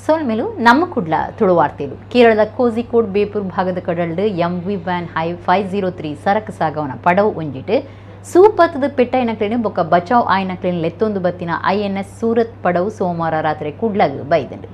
ಸೋಲ್ಮೇಲು ನಮ್ಮ ಕುಡ್ಲ ತುಳುವಾರ್ತೆಲು ಕೇರಳದ ಕೋಝಿಕೋಡ್ ಬೇಪೂರ್ ಭಾಗದ ಕಡಲ್ಡು MV ವ್ಯಾನ್ ಹೈ 503 ಸರಕು ಸಾಗವನ ಪಡವು ಒಂಜಿಟ್ಟು ಸೂಪತ್ತದ ಪೆಟ್ಟೈನಕ್ಲೇನು ಬೊಕ್ಕ ಬಚಾವ್ ಆಯ್ನಕ್ಲೇನು ಲೆತ್ತೊಂದು ಬತ್ತಿನ INS ಸೂರತ್ ಪಡವು ಸೋಮವಾರ ರಾತ್ರಿ ಕುಡ್ಲಗ್ ಬೈದಂಡು.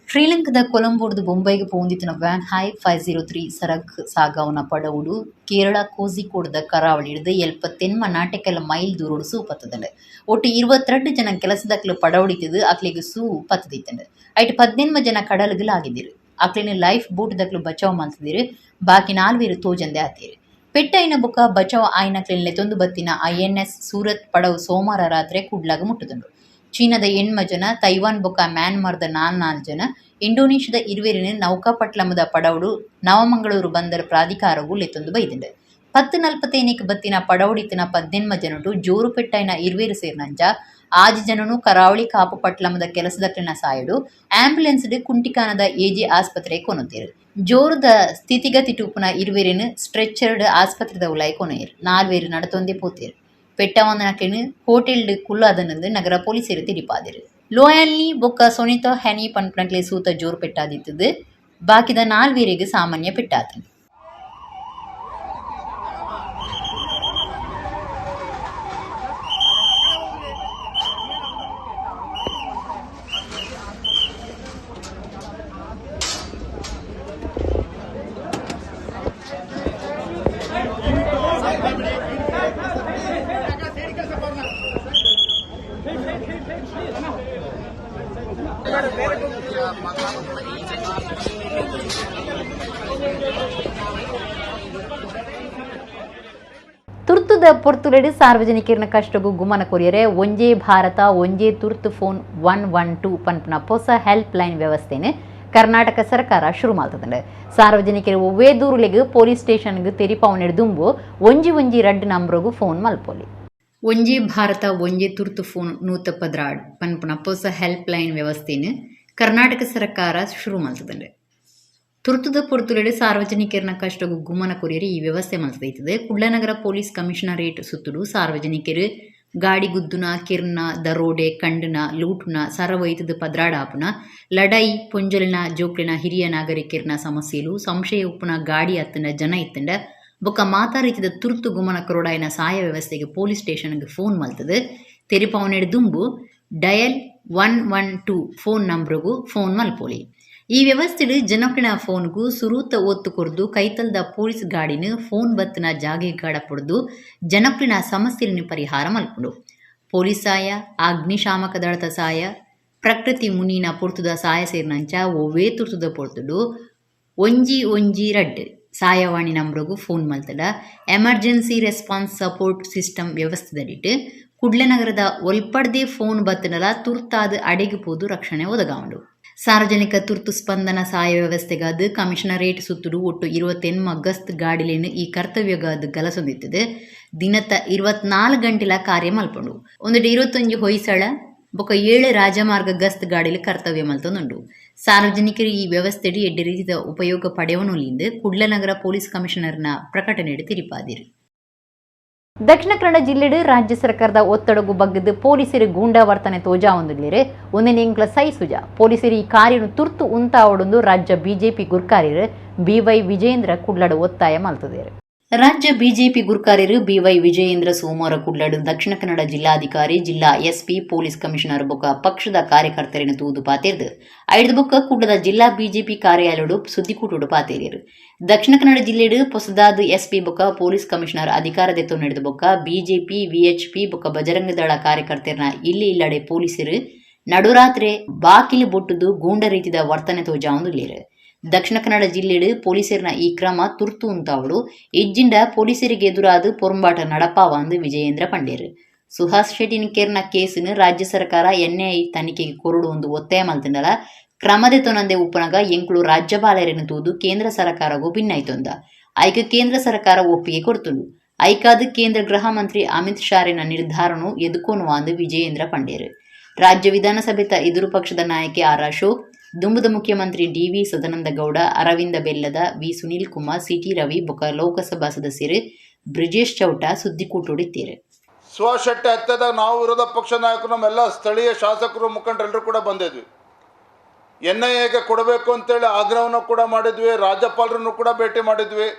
ಶ್ರೀಲಂಕಾದ ಕೊಲಂಬೋಡ್ದು ಬೊಂಬೈಗೆ ಪೋಂದಿತ್ತಿನ ವ್ಯಾನ್ ಹೈ 503 ಸರಕು ಸಾಗವನ ಪಡವುಡು ಕೇರಳ ಕೋಝಿಕೋಡ್ದ ಕರಾವಳಿ ಹಿಡಿದು 79 ನಾಟೆಕೆಲ್ಲ ಮೈಲ್ ದೂರೋಡು ಸೂ ಪತ್ತದಂಡು. ಒಟ್ಟು 22 ಜನ ಕೆಲಸದಕ್ಲು ಪಡವಡಿತಿದ್ದು ಅಕ್ಲಿಗೆ ಸೂ ಪತ್ತದಿತ್ತಂಡು. ಐಟ್ 18 ಜನ ಕಡಲಿಗೆ ಆಗಿದ್ದಿರು. ಅಕ್ಲಿನ ಲೈಫ್ ಬೋಟ್ ದಕ್ಲು ಬಚಾವ್ ಮಾಡ್ತಿದ್ದೀರು. ಬಾಕಿ 4 ತೋಜಂದೆ ಆತೀರು. ಪೆಟ್ಟೈನ ಬೊಕ್ಕ ಬಚಾವ್ ಆಯ್ನಕ್ಲಿನ ತೊಂದು ಬತ್ತಿನ INS ಸೂರತ್ ಪಡವು ಸೋಮವಾರ ರಾತ್ರಿ ಕುಡ್ಲಾಗ ಮುಟ್ಟುದುಂಡು. ಚೀನಾದ 8 ಜನ, ತೈವಾನ್ ಬೊಕ್ಕ ಮ್ಯಾನ್ಮಾರ್ದ 4 ಜನ, ಇಂಡೋನೇಷ್ಯಾದ 20 ನೌಕಾಪಟ್ಲಮದ ಪಡವಡು ನವಮಂಗಳೂರು ಬಂದರ ಪ್ರಾಧಿಕಾರವು ಲೆತ್ತೊಂದು ಬೈದಿಂಡು. 10:45 ಬತ್ತಿನ ಪಡವಡಿತ್ತಿನ 18 ಜನಟು ಜೋರು ಪೆಟ್ಟೈನ 20 ಸೇರ್ನಂಚ 6 ಜನನು ಕರಾವಳಿ ಕಾಪು ಪಟ್ಲಮದ ಕೆಲಸದಕ್ಲಿನ ಸಾಯಡು ಆಂಬ್ಯುಲೆನ್ಸ್ ಕುಂಟಿಕಾನದ AG ಆಸ್ಪತ್ರೆ ಕೊನುತ್ತೇರು. ಜೋರದ ಸ್ಥಿತಿಗತಿ ಟೂಪುನ 20 ಸ್ಟ್ರೆಚರ್ಡ್ ಆಸ್ಪತ್ರೆದ ಉಲಾಯಿ ಕೊನೆಯರು. 4 ನಡತೊಂದೆ ಪೋತೇರು. ಪೆಟ್ಟವಂದನಕ್ಲಿನ ಹೋಟೆಲ್ ಕುಲ್ಲಾದನಂದು ನಗರ ಪೊಲೀಸರು ತಿರಿಪಾದಿರು. ಲೋಯಲ್ನಿ ಬೊಕ್ಕ ಸೊನಿತೋ ಹೆನಿ ಪನ್ಪನಕ್ಲೆ ಸೂತ ಜೋರು ಪೆಟ್ಟಾದಿತ್ತದು. ಬಾಕಿದ 4 ಸಾಮಾನ್ಯ ಪೆಟ್ಟಾತನು. ತುರ್ತುದ ಪೊರ್ತುಲೆಡು ಸಾರ್ವಜನಿಕರನ ಕಷ್ಟಗೂ ಗುಮನ ಕೊರಿಯರೆ ಒಂಜೇ ಭಾರತ ಒಂಜೇ ತುರ್ತು ಫೋನ್ 112 ಪನ್ಪನ ಹೊಸ ಹೆಲ್ಪ್ ಲೈನ್ ವ್ಯವಸ್ಥೆನ ಕರ್ನಾಟಕ ಸರ್ಕಾರ ಶುರು ಮಾಡ್ತದೆ. ಸಾರ್ವಜನಿಕರು ಒವ್ವೇ ದೂರುಲೆಗೂ ಪೊಲೀಸ್ ಸ್ಟೇಷನ್ಗೆ ತೆರಿಪಾವನೆಡು ದುಂಬು ಒಂಜಿ 2 ನಂಬರ್ಗೂ ಫೋನ್ ಮಲ್ಪೊಲಿ. ಒಂಜೇ ಭಾರತ ಒಂಜೇ ತುರ್ತು ಫೋನ್ 112 ಪನ್ಪನ ಹೊಸ ಹೆಲ್ಪ್ ಲೈನ್ ವ್ಯವಸ್ಥೆನ ಕರ್ನಾಟಕ ಸರ್ಕಾರ ಶುರು ಮಾಡ್ತದೆ. ತುರ್ತುದ ಪೊರ್ತುಲೆಡು ಸಾರ್ವಜನಿಕರನ ಕಷ್ಟಗೂ ಗುಮನ ಕೊರಿಯರೆ ಈ ವ್ಯವಸ್ಥೆ ಮಾಡ್ತೈತದೆ. ಕುಡ್ಲನಗರ ಪೊಲೀಸ್ ಕಮಿಷನರೇಟ್ ಸುತ್ತುಡು ಸಾರ್ವಜನಿಕರು ಗಾಡಿ ಗುದ್ದುನ ಕಿರ್ನ ದರೋಡೆ ಕಂಡನ ಲೂಟ್ನ ಸರವೈತದ ಪದ್ರಾಡಾಪುನ ಲಡಾಯಿ ಪೊಂಜಲಿನ ಜೋಕ್ಲಿನ ಹಿರಿಯ ನಾಗರಿಕರನ ಸಮಸ್ಯೆಲು ಸಂಶಯ ಉಪ್ಪುನ ಗಾಡಿ ಹತ್ತನ ಜನ ಇತ್ತಂಡ ಬೊಕ್ಕ ಮಾತಾರೀತಿದ ತುರ್ತು ಗುಮನ ಕೊರೋಡಾಯಿನ ಸಹಾಯ ವ್ಯವಸ್ಥೆಗೆ ಪೊಲೀಸ್ ಸ್ಟೇಷನ್ಗೆ ಫೋನ್ ಮಲ್ತದೆ. ತೆರಿಪಾವನೆಡು ದುಂಬು ಡಯಲ್ 112 ಫೋನ್ ನಂಬರ್ಗೂ ಫೋನ್ ಮಲ್ಪೋಲಿ. ಈ ವ್ಯವಸ್ಥೆಡು ಜನಕ್ಲಿನ ಫೋನ್ಗೂ ಸುರೂತ ಒತ್ತು ಕೊರ್ದು ಕೈತಲ್ದ ಪೊಲೀಸ್ ಗಾಡಿನ ಫೋನ್ ಬತ್ತಿನ ಜಾಗೆ ಗಾಡ ಪೊಡ್ದು ಜನಕ್ಲಿನ ಸಮಸ್ಯೆಲಿನ ಪರಿಹಾರ ಮಲ್ಪುಂಡು. ಪೊಲೀಸ್ ಸಹಾಯ, ಅಗ್ನಿಶಾಮಕ ದಳದ ಸಹಾಯ, ಪ್ರಕೃತಿ ಮುನಿನ ಪೊರ್ತುದ ಸಹಾಯ ಸೇರಿನಂಚ ಒವ್ವೇ ತುರ್ತುದ ಪೊರ್ತುಡು 112 ಸಹಾಯವಾಣಿ ನಂಬರ್ಗೂ ಫೋನ್ ಮಲ್ತಡ ಎಮರ್ಜೆನ್ಸಿ ರೆಸ್ಪಾನ್ಸ್ ಸಪೋರ್ಟ್ ಸಿಸ್ಟಮ್ ವ್ಯವಸ್ಥೆದಡಿಟ್ಟು ಕುಡ್ಲನಗರದ ಒಲ್ಪಡ್ದೇ ಫೋನ್ ಬತ್ತನಲ ತುರ್ತಾದ ಅಡೆಗಿಪೋದು ರಕ್ಷಣೆ ಒದಗಾವಂಡು. ಸಾರ್ವಜನಿಕ ತುರ್ತು ಸ್ಪಂದನ ಸಹಾಯ ವ್ಯವಸ್ಥೆಗಾದ ಕಮಿಷನರೇಟ್ ಸುತ್ತುಡು ಒಟ್ಟು 28 ಗಸ್ತ್ ಗಾಡಿಲೇನು ಈ ಕರ್ತವ್ಯಗಾದ ಗಲಸೊಂದಿತ್ತದೆ. ದಿನತ್ತ 24 ಗಂಟೆಲ ಕಾರ್ಯ ಮಲ್ಪುಂಡು. 21 ಹೊಯ್ಸಳ ಬೊಕ್ಕ 7 ರಾಜಮಾರ್ಗ ಗಸ್ತ್ ಗಾಡಿಲು ಕರ್ತವ್ಯ ಮಲ್ತೊಂದುಂಡು. ಸಾರ್ವಜನಿಕರು ಈ ವ್ಯವಸ್ಥೆಡಿ ಎಡ್ಡೆ ರೀತಿಯ ಉಪಯೋಗ ಪಡೆಯವನುಲಿಂದು ಕುಡ್ಲನಗರ ಪೊಲೀಸ್ ಕಮಿಷನರ್ನ ಪ್ರಕಟಣೆಡು ತಿರಿಪಾದಿರು. ದಕ್ಷಿಣ ಕನ್ನಡ ಜಿಲ್ಲೆಡು ರಾಜ್ಯ ಸರ್ಕಾರದ ಒತ್ತಡಗೂ ಬಗ್ಗದು ಪೊಲೀಸರು ಗೂಂಡಾ ವರ್ತನೆ ತೋಜಾ ಒಂದುಲಿರೆ ಒಂದಿನ ಇಂಕ್ಲ ಸೈಸುಜ ಪೊಲೀಸರು ಈ ಕಾರ್ಯನು ತುರ್ತು ಉಂತಾವಡೊಂದು ರಾಜ್ಯ ಬಿಜೆಪಿ ಗುರ್ಕಾರ್ಯರು BY ವಿಜಯೇಂದ್ರ ಕುಡ್ಲಡು ಒತ್ತಾಯ ಮಲ್ತದೇರು. ರಾಜ್ಯ ಬಿಜೆಪಿ ಗುರ್ಕಾರ್ಯರು BY ವಿಜಯೇಂದ್ರ ಸೋಮವಾರ ಕುಡ್ಲಡು ದಕ್ಷಿಣ ಕನ್ನಡ ಜಿಲ್ಲಾಧಿಕಾರಿ, ಜಿಲ್ಲಾ SP, ಪೊಲೀಸ್ ಕಮಿಷನರ್ ಬೊಕ್ಕ ಪಕ್ಷದ ಕಾರ್ಯಕರ್ತರನ್ನು ತೂದು ಪಾತೇರ್ದು ಐದು ಬೊಕ್ಕ ಕುಡ್ಲದ ಜಿಲ್ಲಾ ಬಿಜೆಪಿ ಕಾರ್ಯಾಲಯಡು ಸುದ್ದಿಕೂಟುಡು ಪಾತೇರಿಯರು. ದಕ್ಷಿಣ ಕನ್ನಡ ಜಿಲ್ಲೆಡು ಹೊಸದಾದ SP ಬೊಕ್ಕ ಪೊಲೀಸ್ ಕಮಿಷನರ್ ಅಧಿಕಾರದೆತ್ತು ನಡೆದ ಬೊಕ್ಕ ಬಿಜೆಪಿ, VHP ಬೊಕ್ಕ ಬಜರಂಗ ದಳ ಕಾರ್ಯಕರ್ತರನ್ನ ಇಲ್ಲಡೆ ಪೊಲೀಸರು ನಡುರಾತ್ರಿ ಬಾಕಿಲು ಬೊಟ್ಟುದು ಗೂಂಡ ರೀತಿದ ವರ್ತನೆ ತೋಜಾವಂದುಲ್ಲೇರು. ದಕ್ಷಿಣ ಕನ್ನಡ ಜಿಲ್ಲೆಡು ಪೊಲೀಸರಿನ ಈ ಕ್ರಮ ತುರ್ತು ಉಂತಾವಡು ಇಜ್ಜಿಂಡ ಪೊಲೀಸರಿಗೆ ಎದುರಾದ ಪೊರಂಬಾಟ ನಡಪಾವಂದು ವಿಜಯೇಂದ್ರ ಪಂಡೇರು. ಸುಹಾಸ್ ಶೆಟ್ಟಿನ ಕೇರ್ನ ಕೇಸಿನ ರಾಜ್ಯ ಸರ್ಕಾರ NIA ತನಿಖೆಗೆ ಕೊರಡು ಒಂದು ಒತ್ತಾಯ ಮಲ್ತಂಡಲ ಕ್ರಮದೆ ತೊನಂದೆ ಉಪ್ಪನಗ ಎಂಕ್ಳು ರಾಜ್ಯಪಾಲರನ್ನು ತೂದು ಕೇಂದ್ರ ಸರ್ಕಾರಗೂ ಭಿನ್ನಾಯ್ತೊಂದ ಐಕ ಕೇಂದ್ರ ಸರ್ಕಾರ ಒಪ್ಪಿಗೆ ಕೊಡ್ತುಂಡು. ಐಕಾದ ಕೇಂದ್ರ ಗೃಹ ಮಂತ್ರಿ ಅಮಿತ್ ಶಾರಿನ ನಿರ್ಧಾರನು ಎದುಕೋನುವಾಂದು ವಿಜಯೇಂದ್ರ ಪಂಡೇರು. ರಾಜ್ಯ ವಿಧಾನಸಭೆತ ಎದುರು ಪಕ್ಷದ ನಾಯಕಿ R ಅಶೋಕ್, ದುಂಬುದ ಮುಖ್ಯಮಂತ್ರಿ DV ಸದಾನಂದ ಗೌಡ, ಅರವಿಂದ ಬೆಲ್ಲದ, V ಸುನೀಲ್ ಕುಮಾರ್, CT ರವಿ ಬೊಕ್ಕ ಲೋಕಸಭಾ ಸದಸ್ಯರು ಬ್ರಿಜೇಶ್ ಚೌಟ ಸುದ್ದಿಕೂಟುಡಿದ್ದೀರು. ಸ್ವಶೆಟ್ಟಿ ಹತ್ಯೆದಾಗ ನಾವು ವಿರೋಧ ಪಕ್ಷ ನಾಯಕರು ನಮ್ಮೆಲ್ಲ ಸ್ಥಳೀಯ ಶಾಸಕರು ಮುಖಂಡರೆಲ್ಲರೂ ಕೂಡ ಬಂದಿದ್ವಿ. NIAಗೆ ಕೊಡಬೇಕು ಅಂತೇಳಿ ಆಗ್ರಹವನ್ನು ಕೂಡ ಮಾಡಿದ್ವಿ. ರಾಜ್ಯಪಾಲರನ್ನು ಕೂಡ ಭೇಟಿ ಮಾಡಿದ್ವಿ.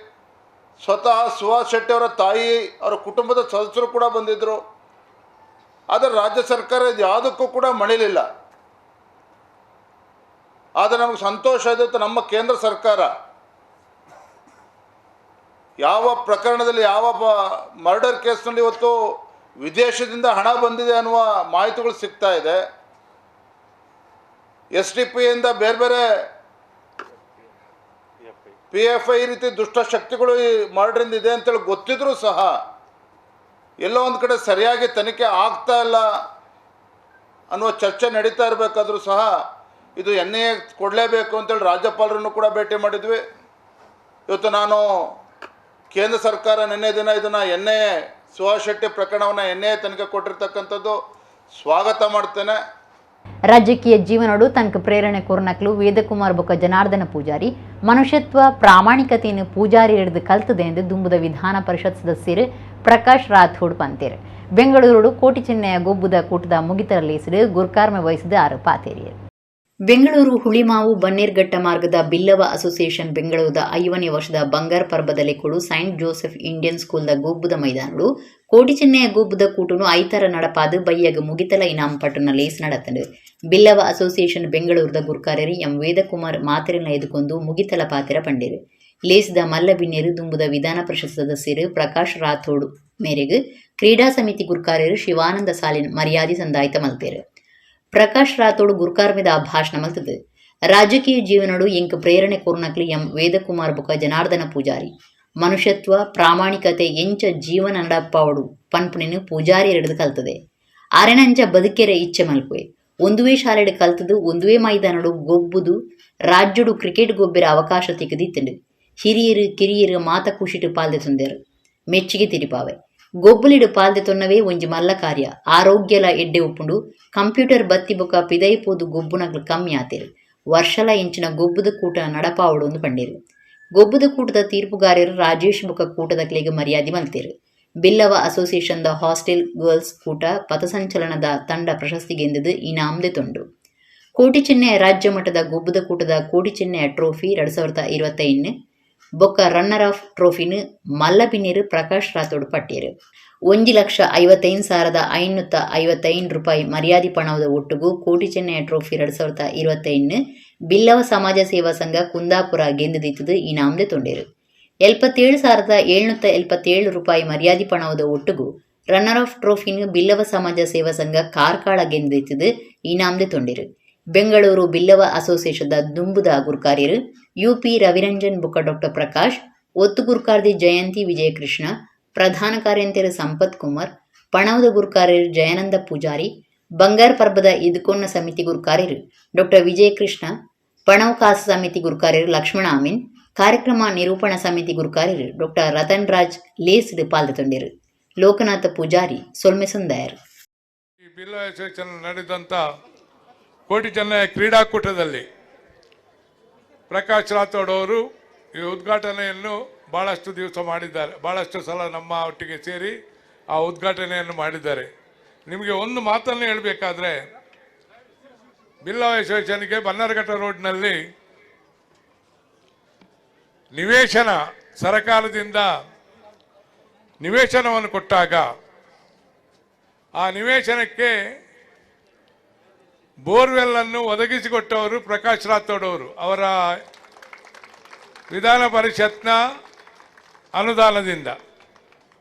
ಸ್ವತಃ ಸುಹಾಸ್ ಶೆಟ್ಟಿ ಅವರ ತಾಯಿ, ಅವರ ಕುಟುಂಬದ ಸದಸ್ಯರು ಕೂಡ ಬಂದಿದ್ದರು. ಆದರೆ ರಾಜ್ಯ ಸರ್ಕಾರ ಇದು ಯಾವುದಕ್ಕೂ ಕೂಡ ಮಣಿಲಿಲ್ಲ. ಆದರೆ ನಮಗೆ ಸಂತೋಷ ಇದೆ, ನಮ್ಮ ಕೇಂದ್ರ ಸರ್ಕಾರ ಯಾವ ಪ್ರಕರಣದಲ್ಲಿ, ಯಾವ ಮರ್ಡರ್ ಕೇಸ್ನಲ್ಲಿ ಇವತ್ತು ವಿದೇಶದಿಂದ ಹಣ ಬಂದಿದೆ ಅನ್ನುವ ಮಾಹಿತಿಗಳು ಸಿಗ್ತಾ ಇದೆ. SDPಯಿಂದ ಬೇರೆ ಬೇರೆ PFI ಈ ರೀತಿ ದುಷ್ಟಶಕ್ತಿಗಳು ಈ ಮರ್ಡರಿಂದ ಇದೆ ಅಂತೇಳಿ ಗೊತ್ತಿದ್ರೂ ಸಹ ಎಲ್ಲೋ ಒಂದು ಕಡೆ ಸರಿಯಾಗಿ ತನಿಖೆ ಆಗ್ತಾ ಇಲ್ಲ ಅನ್ನುವ ಚರ್ಚೆ ನಡೀತಾ ಇರಬೇಕಾದ್ರೂ ಸಹ ಇದು NIA ಕೊಡಲೇಬೇಕು ಅಂತೇಳಿ ರಾಜ್ಯಪಾಲರನ್ನು ಕೂಡ ಭೇಟಿ ಮಾಡಿದ್ವಿ. ಇವತ್ತು ನಾನು ಕೇಂದ್ರ ಸರ್ಕಾರ ನಿನ್ನೆ ದಿನ ಇದನ್ನು NIA ಸುಹಾಸ್ ಶೆಟ್ಟಿ ಪ್ರಕರಣವನ್ನು NIA ತನಿಖೆ ಕೊಟ್ಟಿರ್ತಕ್ಕಂಥದ್ದು ಸ್ವಾಗತ ಮಾಡ್ತೇನೆ. ರಾಜಕೀಯ ಜೀವನೋಡು ತನಕ ಪ್ರೇರಣೆ ಕೊರ್ನಕ್ಲು ವೇದಕುಮಾರ್ ಬೊಕ್ಕ ಜನಾರ್ದನ ಪೂಜಾರಿ ಮನುಷ್ಯತ್ವ ಪ್ರಾಮಾಣಿಕತೆಯನ್ನು ಪೂಜಾರಿ ಹಿಡಿದು ಕಲ್ತದೆ ಎಂದು ದುಂಬುದ ವಿಧಾನ ಪರಿಷತ್ ಸದಸ್ಯರು ಪ್ರಕಾಶ್ ರಾಥೋಡ್ ಪಂತೇರು. ಬೆಂಗಳೂರು ಕೋಟಿ ಚೆನ್ನಯ ಗೊಬ್ಬುದ ಕೂಟದ ಮುಗಿತರಲೇಸಿಡು ಗುರ್ಕಾರ್ಮೆ ವಹಿಸಿದ ಆರೋಪ ಆತೇರಿಯರು. ಬೆಂಗಳೂರು ಹುಳಿಮಾವು ಬನ್ನೇರ್ಘಟ್ಟ ಮಾರ್ಗದ ಬಿಲ್ಲವ ಅಸೋಸಿಯೇಷನ್ ಬೆಂಗಳೂರದ 5ನೇ ವರ್ಷದ ಬಂಗಾರ ಪರ್ಬದಲ್ಲಿ ಕೊಡು ಸೈಂಟ್ ಜೋಸೆಫ್ ಇಂಡಿಯನ್ ಸ್ಕೂಲ್ದ ಗೊಬ್ಬುದ ಮೈದಾನಡು ಕೋಟಿ ಚೆನ್ನಯ ಗೊಬ್ಬುದ ಕೂಟನು ಐತರ ನಡಪಾದು ಬಯ್ಯಗ ಮುಗಿತಲ ಇನಾಮ್ ಪಟ್ಟಣ lace ನಡತಂಡು Billava association ಬೆಂಗಳೂರದ ಗುರ್ಕಾರ್ಯರು M Vedakumar ಮಾತೆರೆನ ಎದುಕೊಂಡು ಮುಗಿತಲ ಪಾತೆರ ಪಂಡಿರು. ಲೇಸ್ದ ಮಲ್ಲ ಬಿನ್ನೇರು ದುಂಬುದ ವಿಧಾನ ಪರಿಷತ್ ಸದಸ್ಯರು ಪ್ರಕಾಶ್ ರಾಥೋಡ್ ಮೇರೆಗೆ ಕ್ರೀಡಾ ಸಮಿತಿ ಗುರ್ಕಾರ್ಯರು ಶಿವಾನಂದ ಸಾಲಿನ್ ಮರ್ಯಾದೆ ಸಂದಾಯಿತ ಮಲ್ತೇರು. ಪ್ರಕಾಶ್ ರಾಥೋಡ್ ಗುರ್ಕಾರ್ಮಿದ ಭಾಷಣ ಮಲ್ತದೆ. ರಾಜಕೀಯ ಜೀವನಡು ಎಂಕ್ ಪ್ರೇರಣೆ ಕೊರ್ನಕ್ಲಿ ಎಂ ವೇದಕುಮಾರ್ ಬೊಕ ಜನಾರ್ದನ ಪೂಜಾರಿ ಮನುಷ್ಯತ್ವ ಪ್ರಾಮಾಣಿಕತೆ ಎಂಚ ಜೀವನ ನಡಪ್ಪವಡು ಪನ್ಪುಣಿನ ಪೂಜಾರಿ ಹಿಡಿದು ಕಲ್ತದೆ. ಅರೆನಂಚ ಬದುಕೆರೆ ಇಚ್ಛೆ ಮಲ್ಪುವೆ ಒಂದುವೇ ಶಾಲೆಡು ಕಲ್ತದು ಒಂದುವೇ ಮೈದಾನಡು ಗೊಬ್ಬುದು ರಾಜ್ಯಡು ಕ್ರಿಕೆಟ್ ಗೊಬ್ಬರ ಅವಕಾಶ ತೆಗೆದಿತ್ತಂಡು ಹಿರಿಯರು ಕಿರಿಯರು ಮಾತ ಖುಷಿಟು ಪಾಲ್ದೆ ತುಂದೇರು ಮೆಚ್ಚಿಗೆ ತಿರಿಪಾವೆ. ಗೊಬ್ಬಲಿಡು ಪಾಲ್ದೆ ತೊನ್ನವೇ ಒಂಜಿ ಮಲ್ಲ ಕಾರ್ಯ ಆರೋಗ್ಯಲ ಎಡ್ಡೆ ಉಪ್ಪುಂಡು ಕಂಪ್ಯೂಟರ್ ಬತ್ತಿ ಬೊಕ ಪಿದೈಪೋದು ಗೊಬ್ಬುನಗ್ಲು ಕಮ್ಮಿ ಆತೇರು. ವರ್ಷಲ ಇಂಚಿನ ಗೊಬ್ಬುದ ಕೂಟ ನಡಪಾವಡು ಒಂದು ಪಂಡೇರು. ಗೊಬ್ಬುದ ಕೂಟದ ತೀರ್ಪುಗಾರರು ರಾಜೇಶ್ ಬೊಕ ಕೂಟದ ಕ್ಲೆಗೆ ಮರ್ಯಾದೆ ಮಲ್ತೇರು. ಬಿಲ್ಲವ ಅಸೋಸಿಯೇಷನ್ದ ಹಾಸ್ಟೆಲ್ ಗರ್ಲ್ಸ್ ಕೂಟ ಪಥಸಂಚಲನದ ತಂಡ ಪ್ರಶಸ್ತಿ ಗೆಂದದು ಇನಾಮ್ದೆ ತೊಂಡು. ಕೋಟಿ ಚೆನ್ನಯ ರಾಜ್ಯ ಮಟ್ಟದ ಗೊಬ್ಬುದ ಕೂಟದ ಕೋಟಿ ಚೆನ್ನಯ ಟ್ರೋಫಿ 2021 ಬೊಕ್ಕ ರನ್ನರ್ ಆಫ್ ಟ್ರೋಫಿನು ಮಲ್ಲ ಬಿನ್ನೇರು ಪ್ರಕಾಶ್ ರಾಥೋಡ್ ಪಟ್ಟೇರು. 1,55,555 ರೂಪಾಯಿ ಮರ್ಯಾದೆ ಪಣವದ ಒಟ್ಟುಗೂ ಕೋಟಿ ಚೆನ್ನಯ ಟ್ರೋಫಿ 2021 ಬಿಲ್ಲವ ಸಮಾಜ ಸೇವಾ ಸಂಘ ಕುಂದಾಪುರ ಗೆಂದಿದ್ದು ಇನಾಮ್ದೆ ತೊಂಡೇರು. 77,777 ರೂಪಾಯಿ ಮರ್ಯಾದೆ ಪಣವದ ಒಟ್ಟುಗೂ ರನ್ನರ್ ಆಫ್ ಟ್ರೋಫಿನು ಬಿಲ್ಲವ ಸಮಾಜ ಸೇವಾ ಸಂಘ ಕಾರ್ಕಾಳ ಗೆಂದಿದ್ದು ಇನಾಮ್ದೆ ತೊಂಡೇರು. ಬೆಂಗಳೂರು ಬಿಲ್ಲವ ಅಸೋಸಿಯೇಷನ್ದ ದುಂಬುದ ಗುರ್ಕಾರ್ಯರು UP ರವಿರಂಜನ್ ಬೊಕ್ಕ ಡಾಕ್ಟರ್ ಪ್ರಕಾಶ್ ಒತ್ತು ಗುರ್ಕಾರ್ದಿ ಜಯಂತಿ ವಿಜಯಕೃಷ್ಣ ಪ್ರಧಾನ ಕಾರ್ಯಂತರು ಸಂಪತ್ ಕುಮಾರ್ ಪಣವದ ಗುರ್ಕಾರ್ಯರು ಜಯಾನಂದ ಪೂಜಾರಿ ಬಂಗಾರ ಪರ್ಬದ ಇದುಕೊನ್ನ ಸಮಿತಿ ಗುರ್ಕಾರ್ಯರು ಡಾಕ್ಟರ್ ವಿಜಯಕೃಷ್ಣ ಪಣವ ಕಾಸ ಸಮಿತಿ ಗುರ್ಕಾರ್ಯರು ಲಕ್ಷ್ಮಣ ಅಮೀನ್ ಕಾರ್ಯಕ್ರಮ ನಿರೂಪಣಾ ಸಮಿತಿ ಗುರ್ಕಾರ್ಯರು ಡಾಕ್ಟರ್ ರತನ್ ರಾಜ್ ಲೇಸ್ಡ್ ಪಾಲ್ಗೊಂಡಿರು. ಲೋಕನಾಥ ಪೂಜಾರಿ ಸೊಲ್ಮೆ ಸಂದಾಯರ್. ನಡೆದಂತ ಕೋಟಿ ಚೆನ್ನಯ ಕ್ರೀಡಾಕೂಟದಲ್ಲಿ ಪ್ರಕಾಶ್ ರಾಥೋಡ್ ಅವರು ಈ ಉದ್ಘಾಟನೆಯನ್ನು ಭಾಳಷ್ಟು ದಿವಸ ಮಾಡಿದ್ದಾರೆ. ಭಾಳಷ್ಟು ಸಲ ನಮ್ಮ ಒಟ್ಟಿಗೆ ಸೇರಿ ಆ ಉದ್ಘಾಟನೆಯನ್ನು ಮಾಡಿದ್ದಾರೆ. ನಿಮಗೆ ಒಂದು ಮಾತನ್ನು ಹೇಳಬೇಕಾದ್ರೆ, ಬಿಲ್ಲವ ಅಸೋಸಿಯೇಷನ್ಗೆ ಬನ್ನರಘಟ್ಟ ರೋಡ್ನಲ್ಲಿ ನಿವೇಶನ ಸರಕಾರದಿಂದ ನಿವೇಶನವನ್ನು ಕೊಟ್ಟಾಗ ಆ ನಿವೇಶನಕ್ಕೆ ಬೋರ್ವೆಲ್ ಅನ್ನು ಒದಗಿಸಿಕೊಟ್ಟವರು ಪ್ರಕಾಶ್ ರಾಥೋಡ್ ಅವರು. ಅವರ ವಿಧಾನ ಪರಿಷತ್ನ ಅನುದಾನದಿಂದ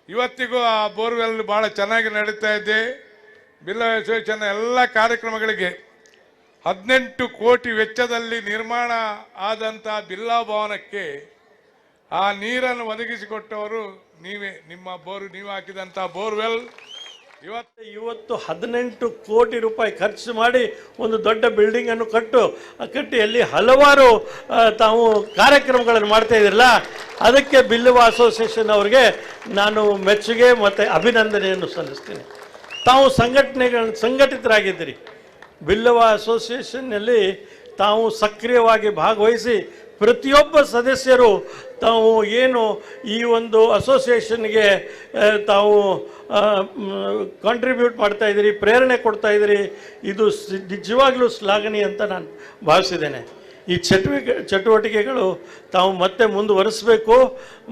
ಇವತ್ತಿಗೂ ಆ ಬೋರ್ವೆಲ್ ಭಾಳ ಚೆನ್ನಾಗಿ ನಡೀತಾ ಇದೆ. ಬಿಲ್ಲವ ಅಸೋಸಿಯೇಷನ್ ಎಲ್ಲ ಕಾರ್ಯಕ್ರಮಗಳಿಗೆ 18 ಕೋಟಿ ವೆಚ್ಚದಲ್ಲಿ ನಿರ್ಮಾಣ ಆದಂಥ ಬಿಲ್ಲಾ ಭವನಕ್ಕೆ ಆ ನೀರನ್ನು ಒದಗಿಸಿಕೊಟ್ಟವರು ನೀವೇ. ನೀವು ಹಾಕಿದಂಥ ಬೋರ್ವೆಲ್ ಇವತ್ತು 18 ಕೋಟಿ ರೂಪಾಯಿ ಖರ್ಚು ಮಾಡಿ ಒಂದು ದೊಡ್ಡ ಬಿಲ್ಡಿಂಗ್ ಅನ್ನು ಕಟ್ಟಿ ಅಲ್ಲಿ ಹಲವಾರು ತಾವು ಕಾರ್ಯಕ್ರಮಗಳನ್ನು ಮಾಡ್ತಾ ಇದ್ರಲ್ಲ, ಅದಕ್ಕೆ ಬಿಲ್ಲವ ಅಸೋಸಿಯೇಷನ್ ಅವರಿಗೆ ನಾನು ಮೆಚ್ಚುಗೆ ಮತ್ತು ಅಭಿನಂದನೆಯನ್ನು ಸಲ್ಲಿಸ್ತೀನಿ. ತಾವು ಸಂಘಟಿತರಾಗಿದ್ದೀರಿ. ಬಿಲ್ಲವ ಅಸೋಸಿಯೇಷನ್ನಲ್ಲಿ ತಾವು ಸಕ್ರಿಯವಾಗಿ ಭಾಗವಹಿಸಿ ಪ್ರತಿಯೊಬ್ಬ ಸದಸ್ಯರು ತಾವು ಏನು ಈ ಒಂದು ಅಸೋಸಿಯೇಷನ್ಗೆ ತಾವು ಕಾಂಟ್ರಿಬ್ಯೂಟ್ ಮಾಡ್ತಾ ಇದ್ದೀರಿ, ಪ್ರೇರಣೆ ಕೊಡ್ತಾ ಇದ್ದೀರಿ, ಇದು ನಿಜವಾಗ್ಲೂ ಶ್ಲಾಘನೀಯ ಅಂತ ನಾನು ಭಾವಿಸಿದ್ದೇನೆ. ಈ ಚಟುವಟಿಕೆಗಳು ತಾವು ಮತ್ತೆ ಮುಂದುವರಿಸಬೇಕು.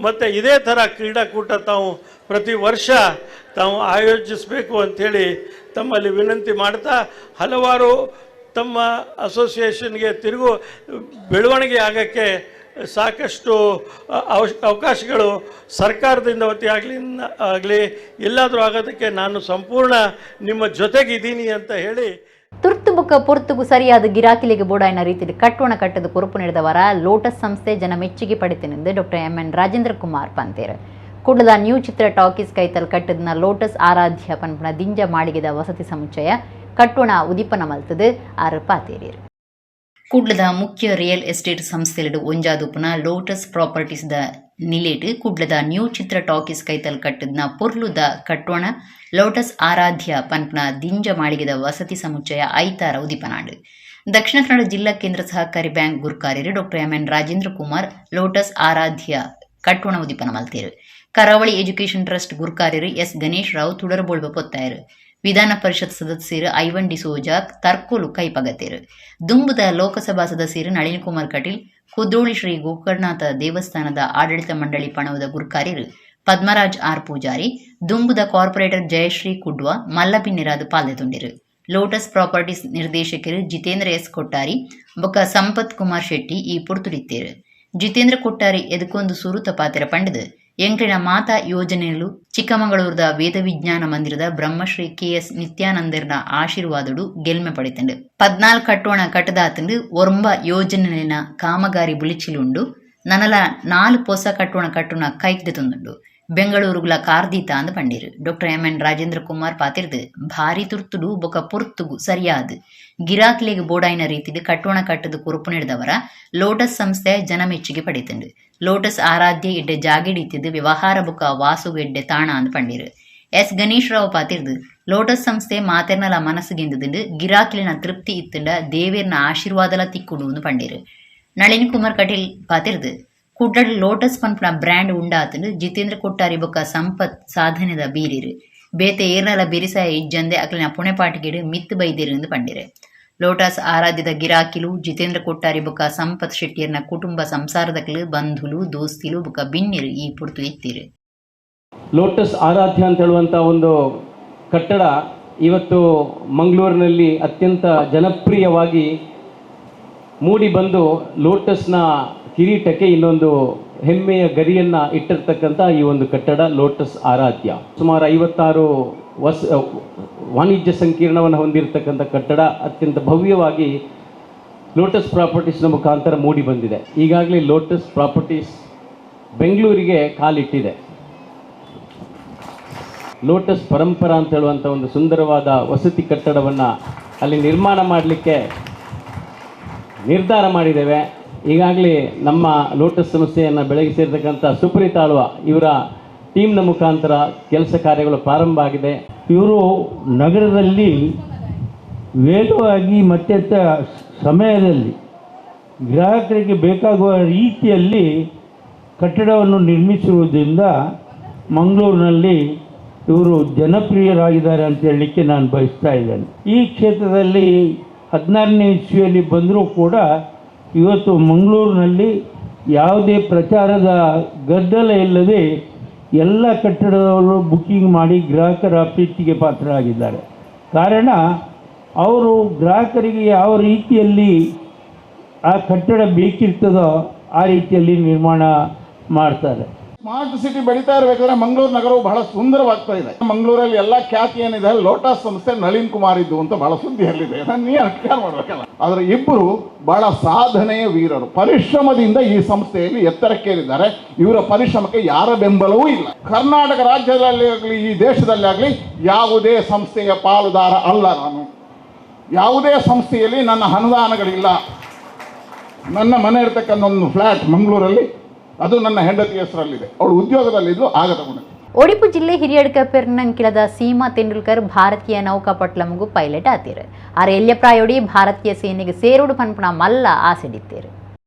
ಮತ್ತು ಇದೇ ಥರ ಕ್ರೀಡಾಕೂಟ ತಾವು ಪ್ರತಿ ವರ್ಷ ತಾವು ಆಯೋಜಿಸಬೇಕು ಅಂಥೇಳಿ ತಮ್ಮಲ್ಲಿ ವಿನಂತಿ ಮಾಡ್ತಾ, ಹಲವಾರು ತಮ್ಮ ಅಸೋಸಿಯೇಷನ್ಗೆ ತಿರುಗು ಬೆಳವಣಿಗೆ ಆಗೋಕ್ಕೆ ಸಾಕಷ್ಟು ಅವಕಾಶಗಳು ಸರ್ಕಾರದಿಂದ ವತಿ ಆಗಲಿ ಎಲ್ಲಾದರೂ ಆಗೋದಕ್ಕೆ ನಾನು ಸಂಪೂರ್ಣ ನಿಮ್ಮ ಜೊತೆಗಿದ್ದೀನಿ ಅಂತ ಹೇಳಿ, ತುರ್ತು ಬುಕ್ಕ ಪೊರ್ತುಗು ಸರಿಯಾದ ಗಿರಾಕಿಲಿಗೆ ಬೋಡಾಯಿನ ರೀತಿಯಲ್ಲಿ ಕಟ್ಟೋಣ ಕಟ್ಟದ ಕುರುಪು ನೀಡಿದವರ ಲೋಟಸ್ ಸಂಸ್ಥೆ ಜನ ಮೆಚ್ಚುಗೆ ಪಡಿತೇನೆಂದು ಡಾಕ್ಟರ್ MN ರಾಜೇಂದ್ರ ಕುಮಾರ್ ಪಂತೇರ್ ಕುಡ್ಲದ ನ್ಯೂ ಚಿತ್ರ ಟಾಕೀಸ್ ಕೈತಲ್ ಕಟ್ಟದನ ಲೋಟಸ್ ಆರಾಧ್ಯ ಪನ್ಪನ ದಿಂಜ ಮಾಳಿಗೆದ ವಸತಿ ಸಮುಚ್ಚಯ ಕಟ್ಟೋಣ ಉದಿಪನ ಮಲ್ತದು ಆರು ಪಾತೇರಿಯರು. ಕುಡ್ಲದ ಮುಖ್ಯ ರಿಯಲ್ ಎಸ್ಟೇಟ್ ಸಂಸ್ಥೆಲಿಡು ಒಂಜಾದುಪುನ ಲೋಟಸ್ ಪ್ರಾಪರ್ಟೀಸ್ ದ ನಿಲೇಟ್ ಕುಡ್ಲದ ನ್ಯೂ ಚಿತ್ರ ಟಾಕೀಸ್ ಕೈತಲ್ ಕಟ್ಟದ್ನ ಪೊರ್ಲುದ ಕಟ್ಟೋಣ ಲೋಟಸ್ ಆರಾಧ್ಯ ಪನ್ಪನ ದಿಂಜ ಮಾಳಿಗೆದ ವಸತಿ ಸಮುಚ್ಚಯ ಐತಾರ ಉದಿಪನಾಡು. ದಕ್ಷಿಣ ಕನ್ನಡ ಜಿಲ್ಲಾ ಕೇಂದ್ರ ಸಹಕಾರಿ ಬ್ಯಾಂಕ್ ಗುರ್ಕಾರ್ಯರು doctor MN Rajendra Kumar Lotus Aaradhya ಕಟ್ಟೋಣ ಉದಿಪನ ಮಲ್ತೇರು. ಕರಾವಳಿ ಎಜುಕೇಷನ್ ಟ್ರಸ್ಟ್ ಗುರ್ಕಾರ್ಯರು S ಗಣೇಶ್ ರಾವ್ ತುಡರಬೋಳ್ಬ ಪೊತ್ತಾಯರು. ವಿಧಾನ ಪರಿಷತ್ ಸದಸ್ಯರು ಐವನ್ ಡಿಸೋಜಾ ತರ್ಕೋಲು ಕೈಪಗತೇರು. ದುಂಬುದ ಲೋಕಸಭಾ ಸದಸ್ಯರು ನಳಿನ್ ಕುಮಾರ್ ಕಟೀಲ್ ಕುದ್ರೋಳಿ ಶ್ರೀ ಗೋಕರ್ಣನಾಥ ದೇವಸ್ಥಾನದ ಆಡಳಿತ ಮಂಡಳಿ ಪಣವದ ಗುರ್ಕಾರ್ಯರು ಪದ್ಮರಾಜ್ ಆರ್ ಪೂಜಾರಿ, ದುಂಬುದ ಕಾರ್ಪೊರೇಟರ್ ಜಯಶ್ರೀ ಕುಡ್ವ ಮಲ್ಲಪಿನ್ನಿರಾದು ಪಾಲ್ಗೊಂಡಿರು. ಲೋಟಸ್ ಪ್ರಾಪರ್ಟೀಸ್ ನಿರ್ದೇಶಕರು ಜಿತೇಂದ್ರ S ಕೊಟ್ಟಾರಿ ಬೊಕ್ಕ ಸಂಪತ್ ಕುಮಾರ್ ಶೆಟ್ಟಿ ಈ ಪುರ್ತುಡಿತ್ತೇರು. ಜಿತೇಂದ್ರ ಕೊಟ್ಟಾರಿ ಎದಕ್ಕೊಂದು ಸುರುತ ಪಾತ್ರ ಪಂಡದು ಎಂಕ್ರಿನ ಮಾತಾ ಯೋಜನೆಗಳು ಚಿಕ್ಕಮಗಳೂರದ ವೇದ ವಿಜ್ಞಾನ ಮಂದಿರದ ಬ್ರಹ್ಮಶ್ರೀ KS ನಿತ್ಯಾನಂದರ್ನ ಆಶೀರ್ವಾದಡು ಗೆಲ್ಮೆ ಪಡಿತಂಡು 14 ಕಟ್ಟೋಣ ಕಟ್ಟದಾತಂಡು ಒರಂಬ ಯೋಜನೆಲಿನ ಕಾಮಗಾರಿ ಬುಳಿಚಿಲುಂಡು ನನಲ 4 ಪೊಸ ಕಟ್ಟೋಣ ಕಟ್ಟುನ ಕೈಕ್ದೆ ತಂದುಂಡು ಬೆಂಗಳೂರುಗಳ ಕಾರ್ದೀತ ಅಂದು ಪಂಡಿರು. ಡಾಕ್ಟರ್ MN ರಾಜೇಂದ್ರ ಕುಮಾರ್ ಪಾತಿರ್ದು ಭಾರಿ ತುರ್ತುಡು ಬೊಕ ಪುರ್ತುಗು ಸರಿಯಾದ ಗಿರಾಕಿಲೆಗೆ ಬೋಡಾಯಿನ ರೀತಿಲಿ ಕಟ್ಟೋಣ ಕಟ್ಟದು ಕುರುಪು ನೀಡಿದವರ ಲೋಟಸ್ ಸಂಸ್ಥೆ ಜನ ಮೆಚ್ಚುಗೆ ಪಡಿತಂಡು. ಲೋಟಸ್ ಆರಾಧ್ಯ ಎಡ್ಡೆ ಜಾಗಿಡಿತಿದ್ದು ವ್ಯವಹಾರ ಬೊಕ ವಾಸುಗು ಎಡ್ಡೆ ತಾಣ ಅಂದು ಪಂಡಿರು. S ಗಣೇಶ್ ರಾವ್ ಪಾತಿರ್ದು ಲೋಟಸ್ ಸಂಸ್ಥೆ ಮಾತೆರ್ನಲ ಮನಸ್ಸುಗೆಂದುದು ಗಿರಾಕಿಲಿನ ತೃಪ್ತಿ ಇತ್ತಂಡ ದೇವೇರ್ನ ಆಶೀರ್ವಾದಲ ತಿಕ್ಕುಡು ಅಂದು ಪಂಡಿರು. ನಳಿನ್ ಕುಮಾರ್ ಕಟೀಲ್ ಪಾತಿರ್ದು ಕುಡ್ಡಡ್ ಲೋಟಸ್ ಪನ್ಪನ ಬ್ರ್ಯಾಂಡ್ ಉಂಡಾತಂಡು ಜಿತೇಂದ್ರ ಕೊಟ್ಟಾರಿ ಬೊಕ್ಕ ಸಂಪತ್ ಸಾಧನೆದ ಬೀರಿರು. ಬೇತೆ ಏರ್ನಲ ಬಿರಿಸಾಯ ಇಜ್ಜಂದೆ ಅಕ್ಲಿನ ಪುಣೆಪಾಟಿಗೆಡು ಮಿತ್ತು ಬೈದಿರು ಎಂದು ಪಂಡಿರೆ. ಲೋಟಸ್ ಆರಾಧ್ಯದ ಗಿರಾಕಿಲು ಜಿತೇಂದ್ರ ಕೊಟ್ಟಾರಿ ಬೊಕ್ಕ ಸಂಪತ್ ಶೆಟ್ಟಿಯರ್ನ ಕುಟುಂಬ ಸಂಸಾರದಕ್ಲು ಬಂಧುಲು ದೋಸ್ತಿಲು ಬೊಕ್ಕ ಬಿನ್ನಿರು ಈ ಪುರ್ತು ಇತ್ತಿರು. ಲೋಟಸ್ ಆರಾಧ್ಯ ಅಂತ ಹೇಳುವಂಥ ಒಂದು ಕಟ್ಟಡ ಇವತ್ತು ಮಂಗಳೂರಿನಲ್ಲಿ ಅತ್ಯಂತ ಜನಪ್ರಿಯವಾಗಿ ಮೂಡಿ ಬಂದು ಲೋಟಸ್ನ ಕಿರೀಟಕ್ಕೆ ಇನ್ನೊಂದು ಹೆಮ್ಮೆಯ ಗರಿಯನ್ನು ಇಟ್ಟಿರ್ತಕ್ಕಂಥ ಈ ಒಂದು ಕಟ್ಟಡ ಲೋಟಸ್ ಆರಾಧ್ಯ. ಸುಮಾರು 56 ವಾಣಿಜ್ಯ ಸಂಕೀರ್ಣವನ್ನು ಹೊಂದಿರತಕ್ಕಂಥ ಕಟ್ಟಡ ಅತ್ಯಂತ ಭವ್ಯವಾಗಿ ಲೋಟಸ್ ಪ್ರಾಪರ್ಟೀಸ್ನ ಮುಖಾಂತರ ಮೂಡಿ ಬಂದಿದೆ. ಈಗಾಗಲೇ ಲೋಟಸ್ ಪ್ರಾಪರ್ಟೀಸ್ ಬೆಂಗಳೂರಿಗೆ ಕಾಲಿಟ್ಟಿದೆ. ಲೋಟಸ್ ಪರಂಪರಾ ಅಂತ ಹೇಳುವಂಥ ಒಂದು ಸುಂದರವಾದ ವಸತಿ ಕಟ್ಟಡವನ್ನು ಅಲ್ಲಿ ನಿರ್ಮಾಣ ಮಾಡಲಿಕ್ಕೆ ನಿರ್ಧಾರ ಮಾಡಿದ್ದೇವೆ. ಈಗಾಗಲೇ ನಮ್ಮ ಲೋಟಸ್ ಸಂಸ್ಥೆಯನ್ನು ಬೆಳಗಿಸಿರ್ತಕ್ಕಂಥ ಸುಪ್ರೀತ್ ಆಳ್ವ ಇವರ ಟೀಮ್ನ ಮುಖಾಂತರ ಕೆಲಸ ಕಾರ್ಯಗಳು ಪ್ರಾರಂಭ ಆಗಿದೆ. ಇವರು ನಗರದಲ್ಲಿ ವೇಗವಾಗಿ ಮತ್ತೆತ್ತ ಸಮಯದಲ್ಲಿ ಗ್ರಾಹಕರಿಗೆ ಬೇಕಾಗುವ ರೀತಿಯಲ್ಲಿ ಕಟ್ಟಡವನ್ನು ನಿರ್ಮಿಸಿರುವುದರಿಂದ ಮಂಗಳೂರಿನಲ್ಲಿ ಇವರು ಜನಪ್ರಿಯರಾಗಿದ್ದಾರೆ ಅಂತ ಹೇಳಲಿಕ್ಕೆ ನಾನು ಬಯಸ್ತಾ ಇದ್ದೇನೆ. ಈ ಕ್ಷೇತ್ರದಲ್ಲಿ 16ನೇ ಇಸ್ವಿಯಲ್ಲಿ ಬಂದರೂ ಕೂಡ ಇವತ್ತು ಮಂಗಳೂರಿನಲ್ಲಿ ಯಾವುದೇ ಪ್ರಚಾರದ ಗದ್ದಲ ಇಲ್ಲದೆ ಎಲ್ಲ ಕಟ್ಟಡದವರು ಬುಕ್ಕಿಂಗ್ ಮಾಡಿ ಗ್ರಾಹಕರ ಪ್ರೀತಿಗೆ ಪಾತ್ರರಾಗಿದ್ದಾರೆ. ಕಾರಣ ಅವರು ಗ್ರಾಹಕರಿಗೆ ಯಾವ ರೀತಿಯಲ್ಲಿ ಆ ಕಟ್ಟಡ ಬೇಕಿರ್ತದೋ ಆ ರೀತಿಯಲ್ಲಿ ನಿರ್ಮಾಣ ಮಾಡ್ತಾರೆ. ಸ್ಮಾರ್ಟ್ ಸಿಟಿ ಬೆಳೀತಾ ಇರಬೇಕಾದ್ರೆ ಮಂಗಳೂರು ನಗರವು ಬಹಳ ಸುಂದರವಾಗ್ತಾ ಇದೆ. ಮಂಗಳೂರಲ್ಲಿ ಎಲ್ಲ ಖ್ಯಾತಿ ಏನಿದೆ ಲೋಟಸ್ ಸಂಸ್ಥೆ ನಳಿನ್ ಕುಮಾರ್ ಇದ್ದು ಅಂತ ಬಹಳ ಸುದ್ದಿಯಲ್ಲಿದೆ. ನಾನು ನೀ ಅರ್ಥ ಮಾಡಬೇಕಲ್ಲ. ಆದರೆ ಇಬ್ಬರು ಬಹಳ ಸಾಧನೆಯ ವೀರರು, ಪರಿಶ್ರಮದಿಂದ ಈ ಸಂಸ್ಥೆಯಲ್ಲಿ ಎತ್ತರಕ್ಕೇರಿದ್ದಾರೆ. ಇವರ ಪರಿಶ್ರಮಕ್ಕೆ ಯಾರ ಬೆಂಬಲವೂ ಇಲ್ಲ. ಕರ್ನಾಟಕ ರಾಜ್ಯದಲ್ಲಿ ಆಗಲಿ ಈ ದೇಶದಲ್ಲಿ ಆಗಲಿ ಯಾವುದೇ ಸಂಸ್ಥೆಯ ಪಾಲುದಾರ ಅಲ್ಲ ನಾನು. ಯಾವುದೇ ಸಂಸ್ಥೆಯಲ್ಲಿ ನನ್ನ ಅನುದಾನಗಳಿಲ್ಲ. ನನ್ನ ಮನೆ ಇರ್ತಕ್ಕಂಥ ಒಂದು ಫ್ಲ್ಯಾಟ್ ಮಂಗಳೂರಲ್ಲಿ ಅದು ನನ್ನ ಹೆಂಡತಿ ಹೆಸರಲ್ಲಿದೆ. ಅವಳು ಉದ್ಯೋಗದಲ್ಲಿದ್ದು ಆಗ ತಗೊಂಡೆ. ಒಡಿಪು ಜಿಲ್ಲೆ ಹಿರಿಯಡ್ಕ ಪೆರ್ನಂಕಿಳದ ಸೀಮಾ ತೆಂಡೂಲ್ಕರ್ ಭಾರತೀಯ ನೌಕಾಪಟ್ಲ ಮುಗು ಪೈಲಟ್ ಆತೀರು. ಆರೆ ಎಲ್ಯ ಪ್ರಾಯೋಡಿ ಭಾರತೀಯ ಸೇನೆಗೆ ಸೇರುಡು ಪನ್ಪಣ ಮಲ್ಲ ಆಸೆಡಿತ್ತೇರು.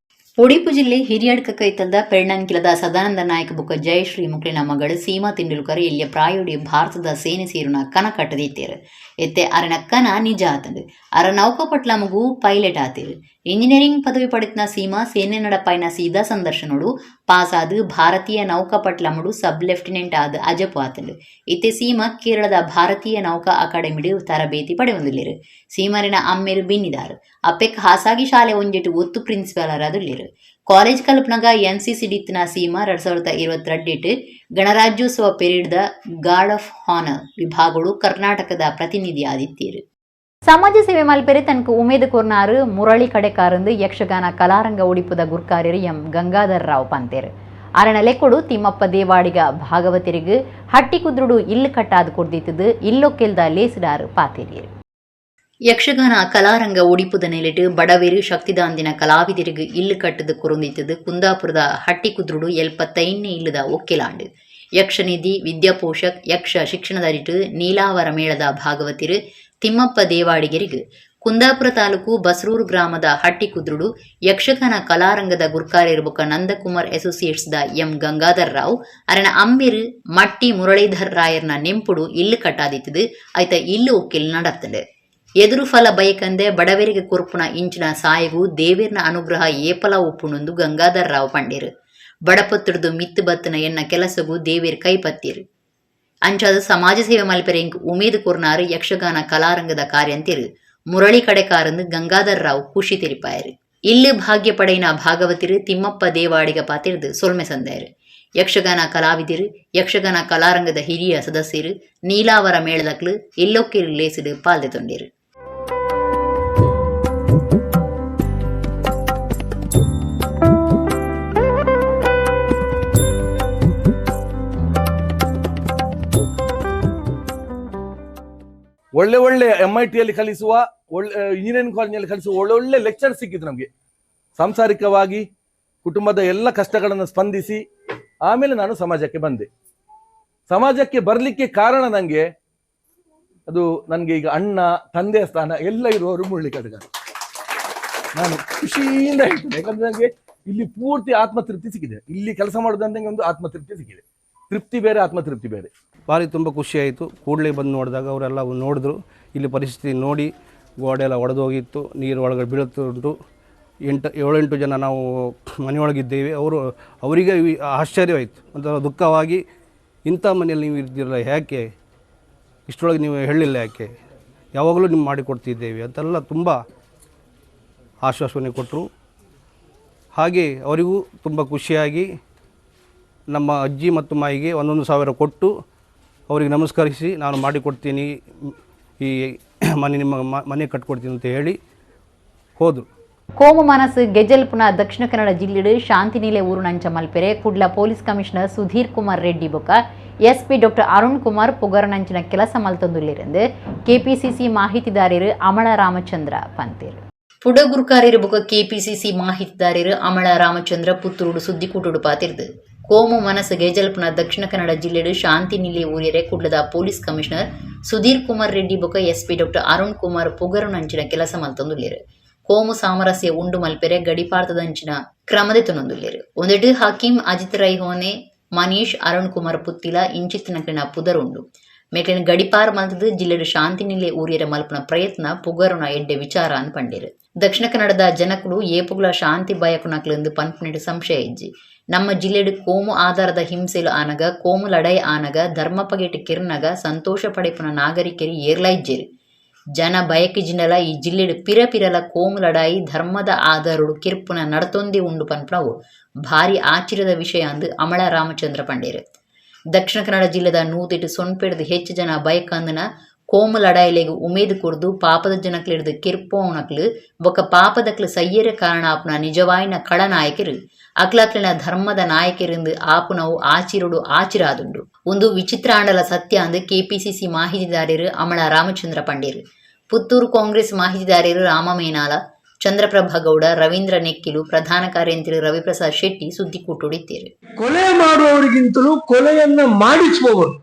ಉಡುಪಿ ಜಿಲ್ಲೆ ಹಿರಿಯಡ್ಕ ಕೈತಲ್ದ ಪೆರ್ಣಂಕಿಲದ ಸದಾನಂದ ನಾಯಕ ಬುಕ್ಕ ಜಯಶ್ರೀ ಮುಕ್ಲಿನ ಮಗಳು ಸೀಮಾ ತೆಂಡೂಲ್ಕರ್ ಇಲ್ಲಿಯ ಪ್ರಾಯೋಡಿ ಭಾರತದ ಸೇನೆ ಸೇರುನ ಕನ ಕಟ್ಟದಿತ್ತೇರು ಎತ್ತೆ ಅರನ ಕನ ನಿಜ ಆತಂದು ಅರ ನೌಕಾಪಟ್ಲ ಮಗು ಪೈಲಟ್ ಆತೇರು ಇಂಜಿನಿಯರಿಂಗ್ ಪದವಿ ಪಡೆತ್ನ ಸೀಮಾ ಸೇನೆ ನಡಪಾಯಿನ ಸೀದಾ ಸಂದರ್ಶನೋಡು ಪಾಸ್ ಆದು ಭಾರತೀಯ ನೌಕಾಪಟ್ಲ ಮಡು ಸಬ್ ಲೆಫ್ಟಿನೆಂಟ್ ಆದ ಅಜಪು ಆತಂಡು ಇತ್ತೆ ಸೀಮಾ ಕೇರಳದ ಭಾರತೀಯ ನೌಕಾ ಅಕಾಡೆಮಿಡು ತರಬೇತಿ ಪಡೆಯೊಂದುಲ್ಲೇರು ಸೀಮರಿನ ಅಮ್ಮೇರು ಬಿನ್ನಿದಾರು ಅಪ್ಪೆಕ್ ಹಾಸಾಗಿ ಶಾಲೆ ಒಂಜೆಟು ಒತ್ತು ಪ್ರಿನ್ಸಿಪಾಲ್ ಅರಾದುಲ್ಲೇರು ಕಾಲೇಜ್ ಕಲ್ಪನಾಗ ಎನ್ಸಿಸಿ ಡಿತ್ನ ಸೀಮಾ 2022 ಗಣರಾಜ್ಯೋತ್ಸವ ಪೀರಿಯಡ್ದ ಗಾರ್ಡ್ ಆಫ್ ಹಾನರ್ ವಿಭಾಗಗಳು ಕರ್ನಾಟಕದ ಪ್ರತಿನಿಧಿ ಆದಿತ್ಯರು ಸಮಾಜ ಸೇವೆ ಮಲ್ಪೆರೆ ತನಕ ಉಮೇದು ಕೊರ್ನಾರು ಮುರಳಿ ಕಡೆಕಾರಂದು ಯಕ್ಷಗಾನ ಕಲಾರಂಗ ಉಡಿಪುದ ಗುರ್ಕಾರ್ಯರು ಎಂ ಗಂಗಾಧರ್ ರಾವ್ ಪಂತೇರು ಅರಣ ಲೆಕ್ಕೊಡು ತಿಮ್ಮಪ್ಪ ದೇವಾಡಿಗ ಭಾಗವತರಿಗೂ ಹಟ್ಟಿ ಕುದ್ರುಡು ಇಲ್ಲು ಕಟ್ಟಾದು ಕೊಡ್ದಿತ್ತದು ಇಲ್ಲೊಕ್ಕೆಲ್ದ ಲೇಸಿಡಾರು ಪಾತೇರಿಯರು ಯಕ್ಷಗಾನ ಕಲಾರಂಗ ಉಡಿಪುದ ನೆಲೆಟ್ಟು ಬಡವೇರು ಶಕ್ತಿದಾಂದಿನ ಕಲಾವಿದರಿಗೂ ಇಲ್ಲು ಕಟ್ಟದು ಕುರುಂದಿತ್ತದು ಕುಂದಾಪುರದ ಹಟ್ಟಿ ಕುದ್ರುಡು 75ನೇ ಇಲ್ಲದ ಒಕ್ಕೆಲಾಂಡು ಯಕ್ಷನಿಧಿ ವಿದ್ಯಾಪೋಷಕ್ ಯಕ್ಷ ಶಿಕ್ಷಣದರಿಟ್ಟು ನೀಲಾವರ ಮೇಳದ ಭಾಗವತಿರು ತಿಮ್ಮಪ್ಪ ದೇವಾಡಿಗರಿಗೂ ಕುಂದಾಪುರ ತಾಲೂಕು ಬಸರೂರು ಗ್ರಾಮದ ಹಟ್ಟಿ ಕುದ್ರುಡು ಯಕ್ಷಗಾನ ಕಲಾರಂಗದ ಗುರ್ಕಾರ್ಯರು ಬುಕ್ಕ ನಂದಕುಮಾರ್ ಅಸೋಸಿಯೇಟ್ಸ್ದ ಎಂ ಗಂಗಾಧರ್ ರಾವ್ ಅರಣ ಅಮ್ಮಿರು ಮಟ್ಟಿ ಮುರಳೀಧರ್ ರಾಯರ್ನ ನೆಂಪುಡು ಇಲ್ಲು ಕಟ್ಟಾದಿತ್ತದು ಆಯ್ತ ಇಲ್ಲು ಒಕ್ಕೆಲ್ ನಡತ್ತಂಡು ಎದುರು ಫಲ ಬಯಕಂದೆ ಬಡವರಿಗೆ ಕುರ್ಪುನ ಇಂಚಿನ ಸಾಯಗೂ ದೇವೇರ್ನ ಅನುಗ್ರಹ ಏಪಲ ಒಪ್ಪುನೊಂದು ಗಂಗಾಧರ್ ರಾವ್ ಪಂಡೇರು ಬಡಪತ್ತುಡ್ದು ಮಿತ್ತು ಬತ್ತನ ಎನ್ನ ಕೆಲಸಗೂ ದೇವೇರ್ ಕೈಪತ್ತಿರು ಅಂಚಾದ ಸಮಾಜ ಸೇವೆ ಮಲ್ಪೆರೆಂಕ್ ಉಮೇದು ಕೊರ್ನಾರು ಯಕ್ಷಗಾನ ಕಲಾರಂಗದ ಕಾರ್ಯಂತಿರು ಮುರಳಿ ಕಡೆಕಾರಂದು ಗಂಗಾಧರ್ ರಾವ್ ಖುಷಿ ತೆರಿಪಾಯರು ಇಲ್ಲು ಭಾಗ್ಯ ಪಡೆಯಿನ ಭಾಗವತಿರು ತಿಮ್ಮಪ್ಪ ದೇವಾಡಿಗ ಪಾತಿರ್ದು ಸೊಲ್ಮೆ ಸಂದಾಯರು ಯಕ್ಷಗಾನ ಕಲಾವಿದರು ಯಕ್ಷಗಾನ ಕಲಾರಂಗದ ಹಿರಿಯ ಸದಸ್ಯರು ನೀಲಾವರ ಮೇಳದಕ್ಲು ಇಲ್ಲೊಕ್ಕಿರು ಲೇಸಿಡು ಪಾಲ್ದೆ ತೊಂಡೇರು ಒಳ್ಳೆ ಒಳ್ಳೆ MITಯಲ್ಲಿ ಕಲಿಸುವ ಒಳ್ಳೆ ಇಂಜಿನಿಯರಿಂಗ್ ಕಾಲೇಜಿನಲ್ಲಿ ಕಲಿಸುವ ಒಳ್ಳೊಳ್ಳೆ ಲೆಕ್ಚರ್ ಸಿಕ್ಕಿದ್ರು ನಮಗೆ. ಸಾಂಸಾರಿಕವಾಗಿ ಕುಟುಂಬದ ಎಲ್ಲ ಕಷ್ಟಗಳನ್ನು ಸ್ಪಂದಿಸಿ ಆಮೇಲೆ ನಾನು ಸಮಾಜಕ್ಕೆ ಬಂದೆ. ಸಮಾಜಕ್ಕೆ ಬರಲಿಕ್ಕೆ ಕಾರಣ ನನಗೆ ನನಗೆ ಈಗ ಅಣ್ಣ ತಂದೆಯ ಸ್ಥಾನ ಎಲ್ಲ ಇರುವವರು ಮುರಳಿ ಕಡೆಗಾರ. ನಾನು ಖುಷಿಯಿಂದ ಹೇಳ್ತೇನೆ, ಯಾಕಂದ್ರೆ ನನಗೆ ಇಲ್ಲಿ ಪೂರ್ತಿ ಆತ್ಮತೃಪ್ತಿ ಸಿಕ್ಕಿದೆ. ಇಲ್ಲಿ ಕೆಲಸ ಮಾಡೋದಂದ್ರೆ ಒಂದು ಆತ್ಮತೃಪ್ತಿ ಸಿಕ್ಕಿದೆ. ತೃಪ್ತಿ ಬೇರೆ, ಆತ್ಮತೃಪ್ತಿ ಬೇರೆ. ಭಾರಿ ತುಂಬ ಖುಷಿಯಾಯಿತು. ಕೂಡಲೇ ಬಂದು ನೋಡಿದಾಗ ಅವರೆಲ್ಲ ನೋಡಿದ್ರು. ಇಲ್ಲಿ ಪರಿಸ್ಥಿತಿ ನೋಡಿ ಗೋಡೆ ಎಲ್ಲ ಒಡೆದೋಗಿತ್ತು, ನೀರು ಒಳಗಡೆ ಬೀಳುತ್ತುಂಟು. 7-8 ಜನ ನಾವು ಮನೆಯೊಳಗಿದ್ದೇವೆ. ಅವರಿಗೆ ಆಶ್ಚರ್ಯವಾಯಿತು, ಒಂಥರ ದುಃಖವಾಗಿ, ಇಂಥ ಮನೆಯಲ್ಲಿ ನೀವು ಇರ್ತಿರಲ್ಲ, ಯಾಕೆ ಇಷ್ಟರೊಳಗೆ ನೀವು ಹೇಳಲಿಲ್ಲ, ಯಾಕೆ ಯಾವಾಗಲೂ ನೀವು ಮಾಡಿಕೊಡ್ತಿದ್ದೇವೆ ಅಂತೆಲ್ಲ ತುಂಬ ಆಶ್ವಾಸನೆ ಕೊಟ್ಟರು. ಹಾಗೆ ಅವರಿಗೂ ತುಂಬ ಖುಷಿಯಾಗಿ ನಮ್ಮ ಅಜ್ಜಿ ಮತ್ತು ಮಾಯಿಗೆ 1,000 ಕೊಟ್ಟು ಅವರಿಗೆ ನಮಸ್ಕರಿಸಿ, ನಾನು ಮಾಡಿಕೊಡ್ತೀನಿ, ಈ ನಿಮ್ಮ ಮನೆ ಕಟ್ಕೊಡ್ತೀನಿ ಅಂತ ಹೇಳಿ ಹೋದರು. ಕೋಮು ಮನಸ್ಸು ಗೆಜಲ್ಪುನ ದಕ್ಷಿಣ ಕನ್ನಡ ಜಿಲ್ಲೆಡು ಶಾಂತಿನೀಲೆ ಊರು ನಂಚ ಮಲ್ಪೆರೆ ಕುಡ್ಲ ಪೊಲೀಸ್ ಕಮಿಷನರ್ ಸುಧೀರ್ ಕುಮಾರ್ ರೆಡ್ಡಿ ಬೊಕ್ಕ SP ಡಾಕ್ಟರ್ ಅರುಣ್ ಕುಮಾರ್ ಪುಗರ ನಂಚಿನ ಕೆಲಸ ಮಲ್ತೊಂದುಲ್ಲಿರಂದು KPCC ಮಾಹಿತಿದಾರರು ಅಮಳ ರಾಮಚಂದ್ರ ಪಂತೇರು ಪುಡಗುರ್ಕಾರ್ಯರು ಬೊಕ್ಕ KPCC ಮಾಹಿತಿದಾರರು ಅಮಳ ರಾಮಚಂದ್ರ ಪುತ್ತೂರು ಸುದ್ದಿಕೂಟುಡು ಪಾತಿರ್ದು ಕೋಮು ಮನಸ್ಸು ಗೆಜಲ್ಪುನ ದಕ್ಷಿಣ ಕನ್ನಡ ಜಿಲ್ಲೆಡು ಶಾಂತಿನೀಲೆ ಊರಿಯರೆ ಕುಡ್ಲದ ಪೊಲೀಸ್ ಕಮಿಷನರ್ ಸುಧೀರ್ ಕುಮಾರ್ ರೆಡ್ಡಿ ಬೊಕ್ಕ SP ಡಾಕ್ಟರ್ ಅರುಣ್ ಕುಮಾರ್ ಪುಗರ ನಂಚಿನ ಕೆಲಸ ಮಲ್ತೊಂದುಲ್ಲಿರು ಕೋಮು ಸಾಮರಸ್ಯ ಉಂಡು ಮಲ್ಪೆರೆ ಗಡಿಪಾರ್ತದಂಚಿನ ಕ್ರಮದೆ ತೊನೊಂದುಲ್ಲೇರು ಒಂದೆಡು ಹಕೀಂ ಅಜಿತ್ ರೈ ಹೋನೆ ಮನೀಶ್ ಅರುಣ್ ಕುಮಾರ್ ಪುತ್ತಿಲ ಇಂಚಿತ್ತಿನಕ್ಲಿನ ಪುದರುಂಡು ಮೇಕ್ಲಿನ ಗಡಿಪಾರ್ ಮಲ್ತದು ಜಿಲ್ಲೆಡು ಶಾಂತಿನಿಲೆ ಊರಿಯರ ಮಲ್ಪನ ಪ್ರಯತ್ನ ಪುಗರುನ ಎಡ್ಡೆ ವಿಚಾರ ಅನ್ ಪಂಡೇರು. ದಕ್ಷಿಣ ಕನ್ನಡದ ಜನಕುಲು ಏಪುಗಳ ಶಾಂತಿ ಬಯಕುನಕ್ಲೆಂದು ಪನ್ಪುನೆಡು ಸಂಶಯ ಇಜ್ಜಿ. ನಮ್ಮ ಜಿಲ್ಲೆಡು ಕೋಮು ಆಧಾರದ ಹಿಂಸೆಲು ಆನಗ ಕೋಮು ಲಡೈ ಆನಗ ಧರ್ಮಪಗೆಟ್ಟು ಕಿರ್ನಗ ಸಂತೋಷ ಪಡೆಪುನ ನಾಗರಿಕರಿ ಏರ್ಲೈಜ್ಜೇರು. ಜನ ಬಯಕಿಜಿನಲ ಈ ಜಿಲ್ಲೆಡು ಪಿರಪಿರಲ ಕೋಮು ಲಡಾಯಿ ಧರ್ಮದ ಆಧಾರಡು ಕಿರ್ಪುನ ನಡತೊಂದಿ ಉಂಡು ಪನ್ಪನವು ಭಾರಿ ಆಶ್ಚರ್ಯದ ವಿಷಯ ಅಂದು ಅಮಳ ರಾಮಚಂದ್ರ ಪಂಡೇರು. ದಕ್ಷಿಣ ಕನ್ನಡ ಜಿಲ್ಲೆದ 108 ಸೊನ್ಪೆಡ್ದು ಹೆಚ್ಚು ಜನ ಬಯಕಂದನ ಕೋಮು ಲಡಾಯಿಲೆಗು ಉಮೇದು ಕುರ್ದು ಪಾಪದ ಜನಕ್ಲಿಡ್ದು ಕಿರ್ಪೋನಕ್ಲು ಬೊಕ್ಕ ಪಾಪದಕ್ಲು ಸಯ್ಯರ ಕಾರಣ ಆಪುನ ನಿಜವಾಯಿನ ಕಳನಾಯಕರು ಅಕ್ಲಕ್ಲಿನ ಧರ್ಮದ ನಾಯಕರಿಂದ ಆಪುನವು ಆಚಿರುಡು ಆಚಿರಾದುಂಡು ಒಂದು ವಿಚಿತ್ರ ಆಂಡಲ ಸತ್ಯ ಅಂದು KPCC ಮಾಹಿತಿದಾರರು ಅಮಳ ರಾಮಚಂದ್ರ ಪಂಡೇರು. ಪುತ್ತೂರು ಕಾಂಗ್ರೆಸ್ ಮಾಹಿತಿದಾರರು ರಾಮ ಮೇನಾಲ, ಚಂದ್ರಪ್ರಭಾ ಗೌಡ, ರವೀಂದ್ರ ನೆಕ್ಕಿಲು, ಪ್ರಧಾನ ಕಾರ್ಯಂತ್ರಿ ರವಿಪ್ರಸಾದ್ ಶೆಟ್ಟಿ ಸುದ್ದಿಕೂಟುಡಿದ್ದೇರು. ಕೊಲೆ ಮಾಡುವವರಿಗಿಂತಲೂ ಕೊಲೆಯನ್ನ ಮಾಡಿಸುವವರು,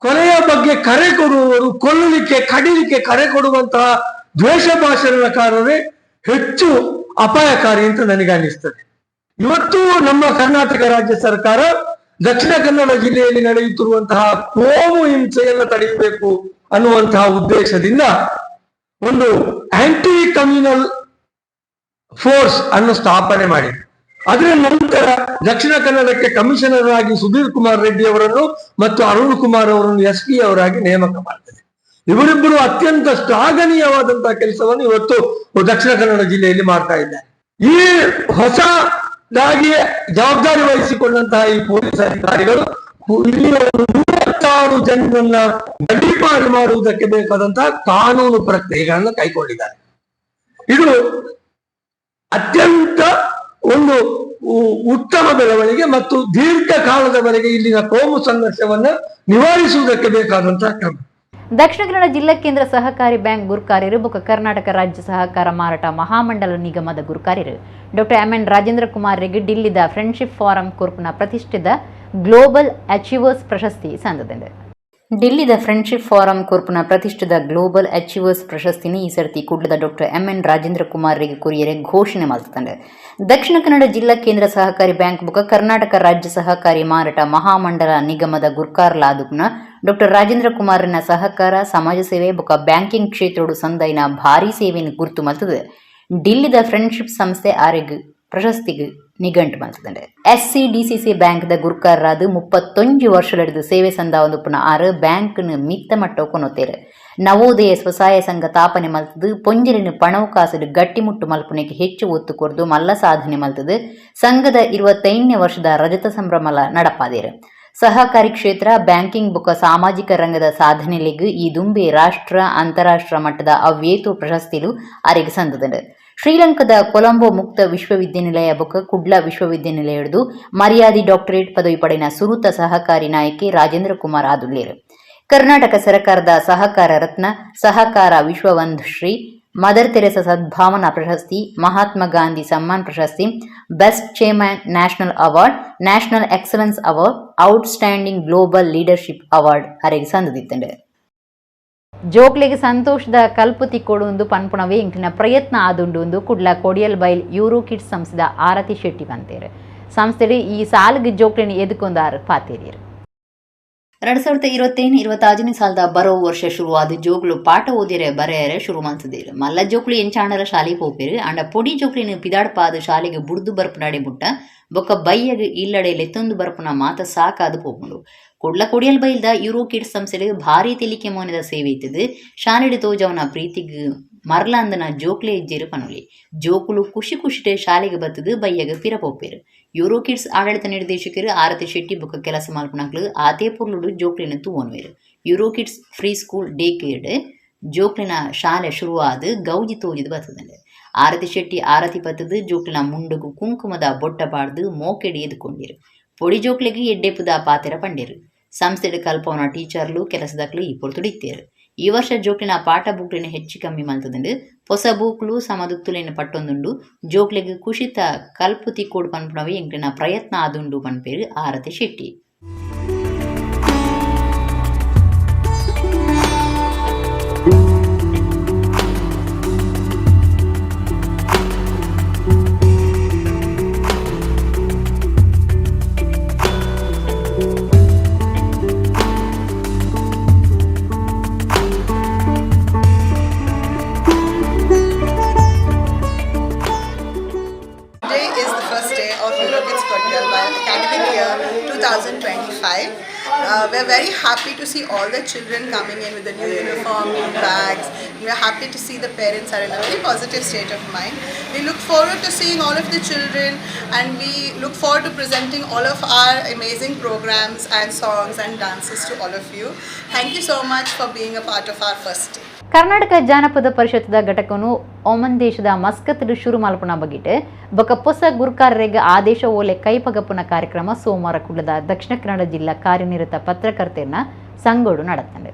ಕೊಲೆಯ ಬಗ್ಗೆ ಕರೆ ಕೊಡುವವರು, ಕೊಲ್ಲಲಿಕ್ಕೆ ಕಡಿಲಿಕ್ಕೆ ಕರೆ ಕೊಡುವಂತಹ ದ್ವೇಷ ಭಾಷಣಕಾರರೇ ಹೆಚ್ಚು ಅಪಾಯಕಾರಿ ಅಂತ ನನಗೆ ಅನಿಸ್ತದೆ. ಇವತ್ತು ನಮ್ಮ ಕರ್ನಾಟಕ ರಾಜ್ಯ ಸರ್ಕಾರ ದಕ್ಷಿಣ ಕನ್ನಡ ಜಿಲ್ಲೆಯಲ್ಲಿ ನಡೆಯುತ್ತಿರುವಂತಹ ಕೋಮು ಹಿಂಸೆಯನ್ನು ತಡೆಯಬೇಕು ಅನ್ನುವಂತಹ ಉದ್ದೇಶದಿಂದ ಒಂದು ಆಂಟಿ ಕಮ್ಯುನಲ್ ಫೋರ್ಸ್ ಅನ್ನು ಸ್ಥಾಪನೆ ಮಾಡಿದೆ. ಅದರ ನಂತರ ದಕ್ಷಿಣ ಕನ್ನಡಕ್ಕೆ ಕಮಿಷನರ್ ಆಗಿ ಸುಧೀರ್ ಕುಮಾರ್ ರೆಡ್ಡಿ ಅವರನ್ನು ಮತ್ತು ಅರುಣ್ ಕುಮಾರ್ ಅವರನ್ನು SP ಅವರಾಗಿ ನೇಮಕ ಮಾಡ್ತಾರೆ. ಇವರಿಬ್ಬರು ಅತ್ಯಂತ ಶ್ಲಾಘನೀಯವಾದಂತಹ ಕೆಲಸವನ್ನು ಇವತ್ತು ದಕ್ಷಿಣ ಕನ್ನಡ ಜಿಲ್ಲೆಯಲ್ಲಿ ಮಾಡ್ತಾ ಇದ್ದಾರೆ. ಈ ಹೊಸದಾಗಿ ಜವಾಬ್ದಾರಿ ವಹಿಸಿಕೊಂಡಂತಹ ಈ ಪೊಲೀಸ್ ಅಧಿಕಾರಿಗಳು ಇಲ್ಲಿ 36 ಜನರನ್ನ ಗಡೀಪಾರು ಮಾಡುವುದಕ್ಕೆ ಬೇಕಾದಂತಹ ಕಾನೂನು ಪ್ರಕ್ರಿಯೆಗಳನ್ನು ಕೈಗೊಂಡಿದ್ದಾರೆ. ಇದು ಅತ್ಯಂತ ಒಂದು ಉತ್ತಮ ಬೆಳವಣಿಗೆ ಮತ್ತು ದೀರ್ಘಕಾಲದವರೆಗೆ ಇಲ್ಲಿನ ಕೋಮು ಸಂಘರ್ಷವನ್ನು ನಿವಾರಿಸುವುದಕ್ಕೆ ಬೇಕಾದಂತಹ ಕ್ರಮ. ದಕ್ಷಿಣ ಕನ್ನಡ ಜಿಲ್ಲಾ ಕೇಂದ್ರ ಸಹಕಾರಿ ಬ್ಯಾಂಕ್ ಗುರುಕಾರ್ಯರು ಬೊಕ್ಕ ಕರ್ನಾಟಕ ರಾಜ್ಯ ಸಹಕಾರ ಮಾರಾಟ ಮಹಾಮಂಡಲ ನಿಗಮದ ಗುರುಕಾರ್ಯರು ಡಾಕ್ಟರ್ MN ರಾಜೇಂದ್ರ ಕುಮಾರ್ಗೆ ಡಿಲ್ಲಿದ ಫ್ರೆಂಡ್ಶಿಪ್ ಫಾರಂ ಕುರ್ಪ್ನ ಪ್ರತಿಷ್ಠಿತ ಗ್ಲೋಬಲ್ ಅಚೀವರ್ಸ್ ಪ್ರಶಸ್ತಿ ಸಂದಿದೆ. ಡಿಲ್ಲಿದ ಫ್ರೆಂಡ್ಶಿಪ್ ಫಾರಂ ಕುರ್ಪ್ನ ಪ್ರತಿಷ್ಠಿತ ಗ್ಲೋಬಲ್ ಅಚೀವರ್ಸ್ ಪ್ರಶಸ್ತಿನ ಈ ಸರ್ತಿ ಕುಡ್ಲದ ಡಾಕ್ಟರ್ MN ರಾಜೇಂದ್ರ ಕುಮಾರ್ಗೆ ಕುರಿಯರೆ ಘೋಷಣೆ ಮಾಡ್ತಂಡೆ. ದಕ್ಷಿಣ ಕನ್ನಡ ಜಿಲ್ಲಾ ಕೇಂದ್ರ ಸಹಕಾರಿ ಬ್ಯಾಂಕ್ ಬುಕ ಕರ್ನಾಟಕ ರಾಜ್ಯ ಸಹಕಾರಿ ಮಾರಾಟ ಮಹಾಮಂಡಲ ನಿಗಮದ ಗುರ್ಕಾರ್ಲಾದುಪ್ನ ಡಾಕ್ಟರ್ ರಾಜೇಂದ್ರ ಕುಮಾರ್ನ ಸಹಕಾರ ಸಮಾಜ ಸೇವೆ ಬುಕ ಬ್ಯಾಂಕಿಂಗ್ ಕ್ಷೇತ್ರೋಡು ಸಂದೈನ ಭಾರೀ ಸೇವೆಯನ್ನು ಗುರುತು ಮಲ್ತದೆ. ಡಿಲ್ಲಿದ ಫ್ರೆಂಡ್ಶಿಪ್ ಸಂಸ್ಥೆ ಆರೆಗ್ ಪ್ರಶಸ್ತಿಗೆ ನಿಘಂಟು ಮಾಡ್ತದೆ. SCDCC ಬ್ಯಾಂಕ್ದ ಗುರ್ಕಾರರಾದ 31 ವರ್ಷದಡಿದು ಸೇವೆ ಸಂದ ಒಂದು ಪುನಃ ಆರು ಬ್ಯಾಂಕ್ನ ಮಿತ್ತ ಮಟ್ಟ ಕೊನೊತ್ತೇರು. ನವೋದಯ ಸ್ವಸಹಾಯ ಸಂಘ ತಾಪನೆ ಮಲ್ತದು. ಪೊಂಜಲಿನ ಪಣವು ಕಾಸಲು ಗಟ್ಟಿಮುಟ್ಟು ಮಲ್ಪುನೆಗೆ ಹೆಚ್ಚು ಒತ್ತು ಕೊರ್ದು ಮಲ್ಲ ಸಾಧನೆ ಮಲ್ತದು. ಸಂಘದ 25ನೇ ವರ್ಷದ ರಜತ ಸಂಭ್ರಮಲ ನಡಪಾದೇರು. ಸಹಕಾರಿ ಕ್ಷೇತ್ರ ಬ್ಯಾಂಕಿಂಗ್ ಬುಕ ಸಾಮಾಜಿಕ ರಂಗದ ಸಾಧನೆಲೆಗೂ ಈ ದುಂಬೆ ರಾಷ್ಟ್ರ ಅಂತಾರಾಷ್ಟ್ರ ಮಟ್ಟದ ಅವ್ಯೇತು ಪ್ರಶಸ್ತಿಲು ಅರೆಗೆ ಸಂದದೆ. ಶ್ರೀಲಂಕಾದ ಕೊಲಂಬೋ ಮುಕ್ತ ವಿಶ್ವವಿದ್ಯಾನಿಲಯ ಬುಕ ಕುಡ್ಲಾ ವಿಶ್ವವಿದ್ಯಾನಿಲಯ ಹಿಡಿದು ಮರ್ಯಾದಿ ಡಾಕ್ಟರೇಟ್ ಪದವಿ ಪಡೆದ ಸುರುತ ಸಹಕಾರಿ ನಾಯಕಿ ರಾಜೇಂದ್ರ ಕುಮಾರ್ ಆದುಲ್ಲೇರು. ಕರ್ನಾಟಕ ಸರ್ಕಾರದ ಸಹಕಾರ ರತ್ನ, ಸಹಕಾರ ವಿಶ್ವವಂಧುಶ್ರೀ, ಮದರ್ ತೆರೆಸಾ ಸದ್ಭಾವನಾ ಪ್ರಶಸ್ತಿ, ಮಹಾತ್ಮ ಗಾಂಧಿ ಸಮ್ಮಾನ್ ಪ್ರಶಸ್ತಿ, best chairman national award, national excellence award, outstanding global leadership award ಅರೆಗೆ ಸಂದಿದ್ದಂಡೆ. ಜೋಕ್ಲೆಗೆ ಸಂತೋಷದ ಕಲ್ಪುತಿ ಕೊಡುವುದು ಪನ್ಪುಣವೇ ಇಂಕ್ಲಿನ ಪ್ರಯತ್ನ ಆದುಂಡು ಕುಡ್ಲ ಕೊಡಿಯಲ್ ಬೈಲ್ ಯೂರೋ ಕಿಡ್ಸ್ ಸಂಸ್ಥೆದ ಆರತಿ ಶೆಟ್ಟಿ ಬಂತೇರು. ಸಂಸ್ಥೆಡು ಈ ಸಾಲಿಗೆ ಜೋಕ್ಲೆನ ಎದುಕೊಂದಾರು ಪಾತೇರಿಯರು. 2025-26 ಸಾಲದ ಬರೋ ವರ್ಷ ಶುರುವಾದ ಜೋಕ್ಲು ಪಾಠ ಓದಿರೆ ಬರೆಯರೆ ಶುರು ಮಾಡ್ತಿದ್ದೀರು. ಮಲ್ಲ ಜೋಕ್ಲು ಎಂಚಾಣರ ಶಾಲೆಗೆ ಹೋಗ್ಬೇರು. ಅಂಡ ಪೊಡಿ ಜೋಕ್ಲಿನ ಪಿದಾಡ್ಪಾದ ಶಾಲೆಗೆ ಬುಡ್ದು ಬರ್ಪು ನಡೆ ಮುಟ್ಟ ಬೊಕ್ಕ ಬೈಯಗೆ ಇಲ್ಲಡೆ ಲೆತ್ತೊಂದು ಬರ್ಪುನ ಮಾತ ಸಾಕಾದು ಹೋಗ್ಕೊಂಡು ಕೊಡ್ಲ ಕೊಡಿಯಲ್ ಬೈಲ್ದ ಯೂರೋ ಕಿಡ್ಸ್ ಸಂಸ್ಥೆಗೆ ಭಾರಿ ತೆಲಿಕೆ ಮೋನದ ಸೇವೆ ಇತ್ತದು. ಶಾಲೆಡು ತೋಜವನ ಪ್ರೀತಿಗೆ ಮರ್ಲಾಂದನ ಜೋಕ್ಲೆ ಇಜ್ಜೇರು ಪನುಲಿ ಜೋಕುಲು ಖುಷಿ ಖುಷಿಟೆ ಶಾಲೆಗೆ ಬತ್ತದು ಬೈಯಗೆ ಪಿರಪೋಪೇರು. ಯೂರೋ ಕಿಡ್ಸ್ ಆಡಳಿತ ನಿರ್ದೇಶಕರು ಆರತಿ ಶೆಟ್ಟಿ ಬೊಕ್ಕ ಕೆಲಸ ಮಲ್ಪನಕ್ಲು ಆತೆ ಪುರ್ಲುಡು ಜೋಕ್ಲಿನ ತೂವನ್ವೇರು. Euro kids pre school day ಕೇರ್ಡ್ ಜೋಕ್ಲಿನ ಶಾಲೆ ಶುರುವಾದ ಗೌಜಿ ತೋಜಿದು ಬರ್ತದೆ. ಆರತಿ ಶೆಟ್ಟಿ ಆರತಿ ಪತ್ತದು ಜೋಕ್ಲಿನ ಮುಂಡುಗು ಕುಂಕುಮದ ಬೊಟ್ಟ ಬಾಡ್ದು ಮೋಕೆಡಿ ಎದ್ಕೊಂಡಿರು. ಪೊಡಿ ಜೋಕ್ಲಿಗೆ ಎಡ್ಡೆಪ್ಪುದ ಪಾತೆರ ಪಂಡೇರು. ಸಂಸ್ಥೆಡು ಕಲ್ಪವನ ಟೀಚರ್ಲು ಕೆಲಸದಕ್ಲು ಈ ಪೊರ್ತುಡಿತ್ತೇರು. ಈ ವರ್ಷ ಜೋಕ್ಲಿನ ಪಾಠ ಬುಕ್ಲಿನ ಹೆಚ್ಚು ಕಮ್ಮಿ ಮಲ್ತದಂಡು ಹೊಸ ಬೂಕ್ಲು ಸಮದುತ್ತುಲಿನ ಪಟ್ಟೊಂದುಂಡು ಜೋಕ್ಲಿಗೆ ಕುಶಿತ ಕಲ್ಪುತಿ ಕೋಡ್ ಪನ್ಪುಣವೇ ಎಂಕ್ಲಿನ ಪ್ರಯತ್ನ ಆದುಂಡು ಪನ್ಪೇರು ಆರತಿ Shetty. We're very happy to see all the children coming in with the new uniform, new bags. We're happy to see the parents are in a very positive state of mind. We look forward to seeing all of the children, and we look forward to presenting all of our amazing programs and songs and dances to all of you. Thank you so much for being a part of our first day. Karnataka ಜಾನಪದ ಪರಿಷತ್ದ ಘಟಕನು Oman ದೇಶದ Muscat ಶುರು ಮಲ್ಪನ ಬಗಿಟ್ ಬೊಕ್ಕ ಹೊಸ ಗುರುಕಾರ್ಯಗೆ ಆದೇಶ ಓಲೆ ಕೈಪಗಪ್ಪನ ಕಾರ್ಯಕ್ರಮ ಸೋಮವಾರ ಕುಳ್ಳದ ದಕ್ಷಿಣ ಕನ್ನಡ ಜಿಲ್ಲಾ ಕಾರ್ಯನಿರತ ಪತ್ರಕರ್ತೆಯನ್ನ ಸಂಗೋಡು ನಡೆತಂಡೆ.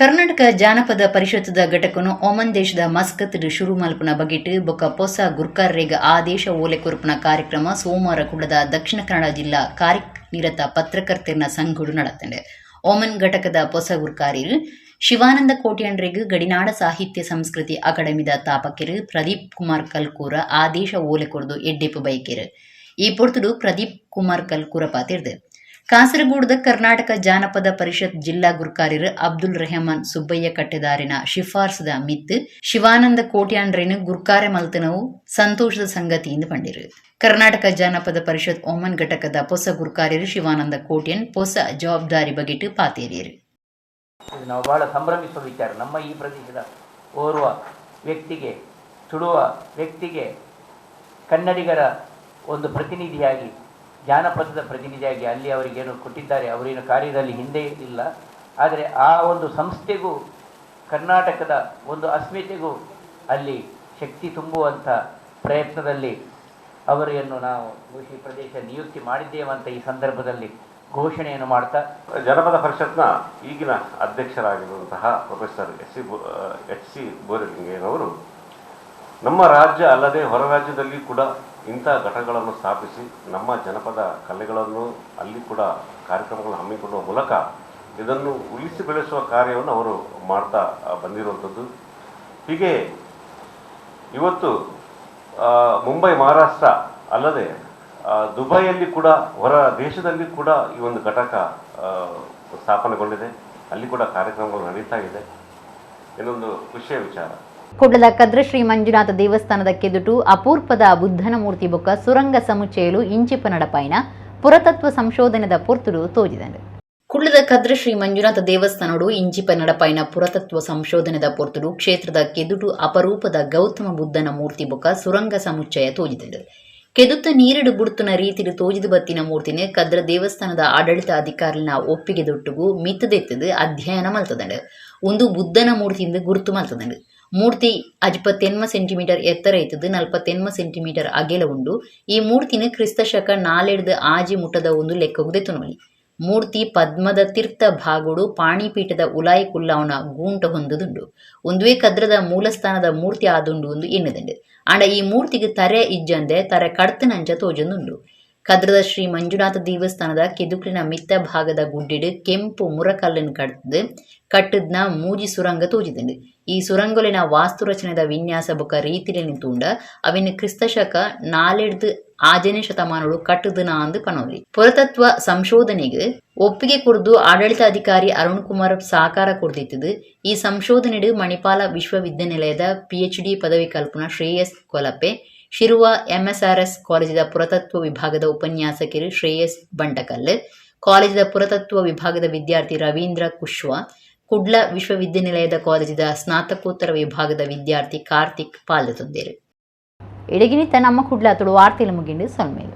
ಕರ್ನಾಟಕ ಜಾನಪದ ಪರಿಷತ್ದ ಘಟಕನು ಒಮನ್ ದೇಶದ ಮಸ್ಕತ್ ಶುರು ಮಲ್ಪನ ಬಗಿಟ್ ಬೊಕ್ಕ ಹೊಸ ಗುರುಕಾರ್ಯಗೆ ಆದೇಶ ಓಲೆ ಕೊರ್ಪನ ಕಾರ್ಯಕ್ರಮ ಸೋಮವಾರ ಕುಳ್ಳದ ದಕ್ಷಿಣ ಕನ್ನಡ ಜಿಲ್ಲಾ ಕಾರ್ಯನಿರತ ಪತ್ರಕರ್ತೆಯನ್ನ ಸಂಗೋಡು ನಡೆತಂಡೆ. ಒಮನ್ ಘಟಕದ ಹೊಸ ಗುರುಕಾರ್ಯರು ಶಿವಾನಂದ ಕೋಟ್ಯಾಂಡ್ರೆಗ್ ಗಡಿನಾಡ ಸಾಹಿತ್ಯ ಸಂಸ್ಕೃತಿ ಅಕಾಡೆಮಿದ ತಾಪಕೆರು ಪ್ರದೀಪ್ ಕುಮಾರ್ ಕಲ್ಕೂರ ಆದೇಶ ಓಲೆ ಕೊರ್ದು ಎಡ್ಡೆಪ್ಪು ಬೈಕೆರು. ಈ ಪೊರ್ತುಡು ಪ್ರದೀಪ್ ಕುಮಾರ್ ಕಲ್ಕುರಪ ತಿರ್ದೆ. ಕಾಸರಗೋಡದ ಕರ್ನಾಟಕ ಜಾನಪದ ಪರಿಷತ್ ಜಿಲ್ಲಾ ಗುರ್ಕಾರ್ಯರು ಅಬ್ದುಲ್ ರೆಹಮಾನ್ ಸುಬ್ಬಯ್ಯ ಕಟ್ಟೆದಾರಿನ ಶಿಫಾರ್ಸದ ಮಿತ್ ಶಿವಾನಂದ ಕೋಟ್ಯಾಂಡ್ರೇನು ಗುರ್ಕಾರೆ ಮಲ್ತನವು ಸಂತೋಷದ ಸಂಗತಿಯಿಂದ ಪಂಡಿರು. ಕರ್ನಾಟಕ ಜಾನಪದ ಪರಿಷತ್ ಓಮನ್ ಘಟಕದ ಹೊಸ ಗುರ್ಕಾರ್ಯರು ಶಿವಾನಂದ ಕೋಟ್ಯನ್ ಹೊಸ ಜವಾಬ್ದಾರಿ ಬಗೆಟ್ಟು ಪಾತೇರಿಯರು. ನಾವು ಬಹಳ ಸಂಭ್ರಮಿಸುವ ವಿಚಾರ. ನಮ್ಮ ಈ ಪ್ರದೇಶದ ಓರ್ವ ವ್ಯಕ್ತಿಗೆ, ತುಳುವ ವ್ಯಕ್ತಿಗೆ ಕನ್ನಡಿಗರ ಒಂದು ಪ್ರತಿನಿಧಿಯಾಗಿ, ಜಾನಪದದ ಪ್ರತಿನಿಧಿಯಾಗಿ ಅಲ್ಲಿ ಅವರಿಗೇನು ಕೊಟ್ಟಿದ್ದಾರೆ, ಅವರೇನು ಕಾರ್ಯದಲ್ಲಿ ಹಿಂದೆ ಇಲ್ಲ. ಆದರೆ ಆ ಒಂದು ಸಂಸ್ಥೆಗೂ ಕರ್ನಾಟಕದ ಒಂದು ಅಸ್ಮಿತೆಗೂ ಅಲ್ಲಿ ಶಕ್ತಿ ತುಂಬುವಂಥ ಪ್ರಯತ್ನದಲ್ಲಿ ಅವರನ್ನು ನಾವು ಈ ಪ್ರದೇಶ ನಿಯುಕ್ತಿ ಮಾಡಿದ್ದೇವಂತ ಈ ಸಂದರ್ಭದಲ್ಲಿ ಘೋಷಣೆಯನ್ನು ಮಾಡ್ತಾ, ಜನಪದ ಪರಿಷತ್ನ ಈಗಿನ ಅಧ್ಯಕ್ಷರಾಗಿರುವಂತಹ ಪ್ರೊಫೆಸರ್ ಎಚ್ ಸಿ ಬೋರಲಿಂಗಯ್ಯನವರು ನಮ್ಮ ರಾಜ್ಯ ಅಲ್ಲದೆ ಹೊರ ರಾಜ್ಯದಲ್ಲಿ ಕೂಡ ಇಂಥ ಘಟಕಗಳನ್ನು ಸ್ಥಾಪಿಸಿ ನಮ್ಮ ಜನಪದ ಕಲೆಗಳನ್ನು ಅಲ್ಲಿ ಕೂಡ ಕಾರ್ಯಕ್ರಮಗಳನ್ನು ಹಮ್ಮಿಕೊಳ್ಳುವ ಮೂಲಕ ಇದನ್ನು ಉಳಿಸಿ ಬೆಳೆಸುವ ಕಾರ್ಯವನ್ನು ಅವರು ಮಾಡ್ತಾ ಬಂದಿರುವಂಥದ್ದು. ಹೀಗೆ ಇವತ್ತು ಮುಂಬೈ, ಮಹಾರಾಷ್ಟ್ರ ಅಲ್ಲದೆ ದುಬೈಯಲ್ಲಿ ಕೂಡ, ಹೊರ ದೇಶದಲ್ಲಿ ಕೂಡ ಈ ಒಂದು ಘಟಕ ಸ್ಥಾಪನೆಗೊಂಡಿದೆ. ಅಲ್ಲಿ ಕೂಡ ಕಾರ್ಯಕ್ರಮಗಳು ನಡೀತಾ ಇದೆ. ಇನ್ನೊಂದು ಖುಷಿಯ ವಿಚಾರ, ಕುಡ್ಲದ ಕದ್ರ ಶ್ರೀ ಮಂಜುನಾಥ ದೇವಸ್ಥಾನದ ಕೆದುಟು ಅಪೂರ್ಪದ ಬುದ್ಧನ ಮೂರ್ತಿ ಬೊಕ್ಕ ಸುರಂಗ ಸಮುಚ್ಚಯಲು ಇಂಚಿಪ ನಡಪಾಯಿನ ಪುರಾತತ್ವ ಸಂಶೋಧನೆದ ಪೊರ್ತುಡು ತೋಜಿದರು. ಕುಡ್ಲದ ಕದ್ರ ಶ್ರೀ ಮಂಜುನಾಥ ದೇವಸ್ಥಾನಡು ಇಂಚಿಪ ನಡಪಾಯಿನ ಪುರಾತತ್ವ ಸಂಶೋಧನೆದ ಪೊರ್ತುಡು ಕ್ಷೇತ್ರದ ಕೆದುಟು ಅಪರೂಪದ ಗೌತಮ ಬುದ್ಧನ ಮೂರ್ತಿ ಬೊಕ್ಕ ಸುರಂಗ ಸಮುಚ್ಚಯ ತೋಜಿದರು. ಕೆದುತ್ತ ನೀರಿಡು ಬುಡ್ತುನ ರೀತಿಡು ತೋಜಿದು ಬತ್ತಿನ ಮೂರ್ತಿನ ಕದ್ರ ದೇವಸ್ಥಾನದ ಆಡಳಿತ ಅಧಿಕಾರಿನ ಒಪ್ಪಿಗೆ ದೊಟ್ಟುಗು ಮಿತ್ತದೆತ್ತದು ಅಧ್ಯಯನ ಮಲ್ತದಂಡು. ಒಂದು ಬುದ್ಧನ ಮೂರ್ತಿಯಿಂದ ಗುರುತು ಮಲ್ತದಂಡು. ಮೂರ್ತಿ 58 ಸೆಂಟಿಮೀಟರ್ ಎತ್ತರ ಇತ್ತದು, 48 ಸೆಂಟಿಮೀಟರ್ ಅಗೆಲ ಉಂಡು. ಈ ಮೂರ್ತಿನ ಕ್ರಿಸ್ತಶಕ 4 ಆಜಿ ಮುಟ್ಟದ ಒಂದು ಲೆಕ್ಕಗುದೆತ್ತು ನೋಡಿ. ಮೂರ್ತಿ ಪದ್ಮದ ತೀರ್ಥ ಭಾಗುಡು ಪಾಣಿಪೀಠದ ಉಲಾಯಿ ಕುಲ್ಲಾವನ ಗೂಂಟ ಹೊಂದುದುಂಡು. ಒಂದುವೇ ಕದ್ರದ ಮೂಲಸ್ಥಾನದ ಮೂರ್ತಿ ಆದುಂಡು ಒಂದು ಎನ್ನುದಂಡು. ಆಂಡ ಈ ಮೂರ್ತಿಗೆ ತರೆ ಇಜ್ಜಂದೆ ತರೆ ಕಡ್ತನಂಚ ತೋಜೊಂದುಂಡು. ಕದ್ರದ ಶ್ರೀ ಮಂಜುನಾಥ ದೇವಸ್ಥಾನದ ಕೆದುಕ್ಲಿನ ಮಿತ್ತ ಭಾಗದ ಗುಡ್ಡಿಡು ಕೆಂಪು ಮುರಕಲ್ಲನ್ನು ಕಟ್ಟದ್ನ ಮೂಜಿ ಸುರಂಗ ತೋಜಿದಂಡು. ಈ ಸುರಂಗೊಲಿನ ವಾಸ್ತುರಚನೆದ ವಿನ್ಯಾಸ ಬೊಕ್ಕ ರೀತಿಲಿನ ತೂಂಡ ಅವಿನ ಕ್ರಿಸ್ತಶಕ 4 ಆಜನೇ ಶತಮಾನಗಳು ಕಟ್ಟದನ ಅಂದು ಪನೋಲಿ. ಪುರಾತತ್ವ ಸಂಶೋಧನೆಗೆ ಒಪ್ಪಿಗೆ ಕೊಡ್ದು ಆಡಳಿತಾಧಿಕಾರಿ ಅರುಣ್ ಕುಮಾರ್ ಸಾಕಾರ ಕೊಡ್ದಿತ್ತದು. ಈ ಸಂಶೋಧನೆಡು ಮಣಿಪಾಲ ವಿಶ್ವವಿದ್ಯಾನಿಲಯದ PhD ಪದವಿ ಕಲ್ಪನಾ ಶ್ರೇಯಸ್ ಕೊಲಪೆ, ಶಿರುವ MSRS ಕಾಲೇಜಿನ ಪುರಾತತ್ವ ವಿಭಾಗದ ಉಪನ್ಯಾಸಕರು ಶ್ರೇಯಸ್ ಬಂಟಕಲ್, ಕಾಲೇಜಿನ ಪುರಾತತ್ವ ವಿಭಾಗದ ವಿದ್ಯಾರ್ಥಿ ರವೀಂದ್ರ ಕುಶ್ವಾ, ಕುಡ್ಲ ವಿಶ್ವವಿದ್ಯಾನಿಲಯದ ಕಾಲೇಜಿನ ಸ್ನಾತಕೋತ್ತರ ವಿಭಾಗದ ವಿದ್ಯಾರ್ಥಿ ಕಾರ್ತಿಕ್ ಪಾಲ್ಗೊಂಡಿದ್ದರು. ಇಡಗಿನಿತ ನಮ್ಮ ಕುಡ್ಲ ತುಳು ವಾರ್ತೆಲು ಮುಗಿಂಡು ಸೊಲ್ಮೇಲು.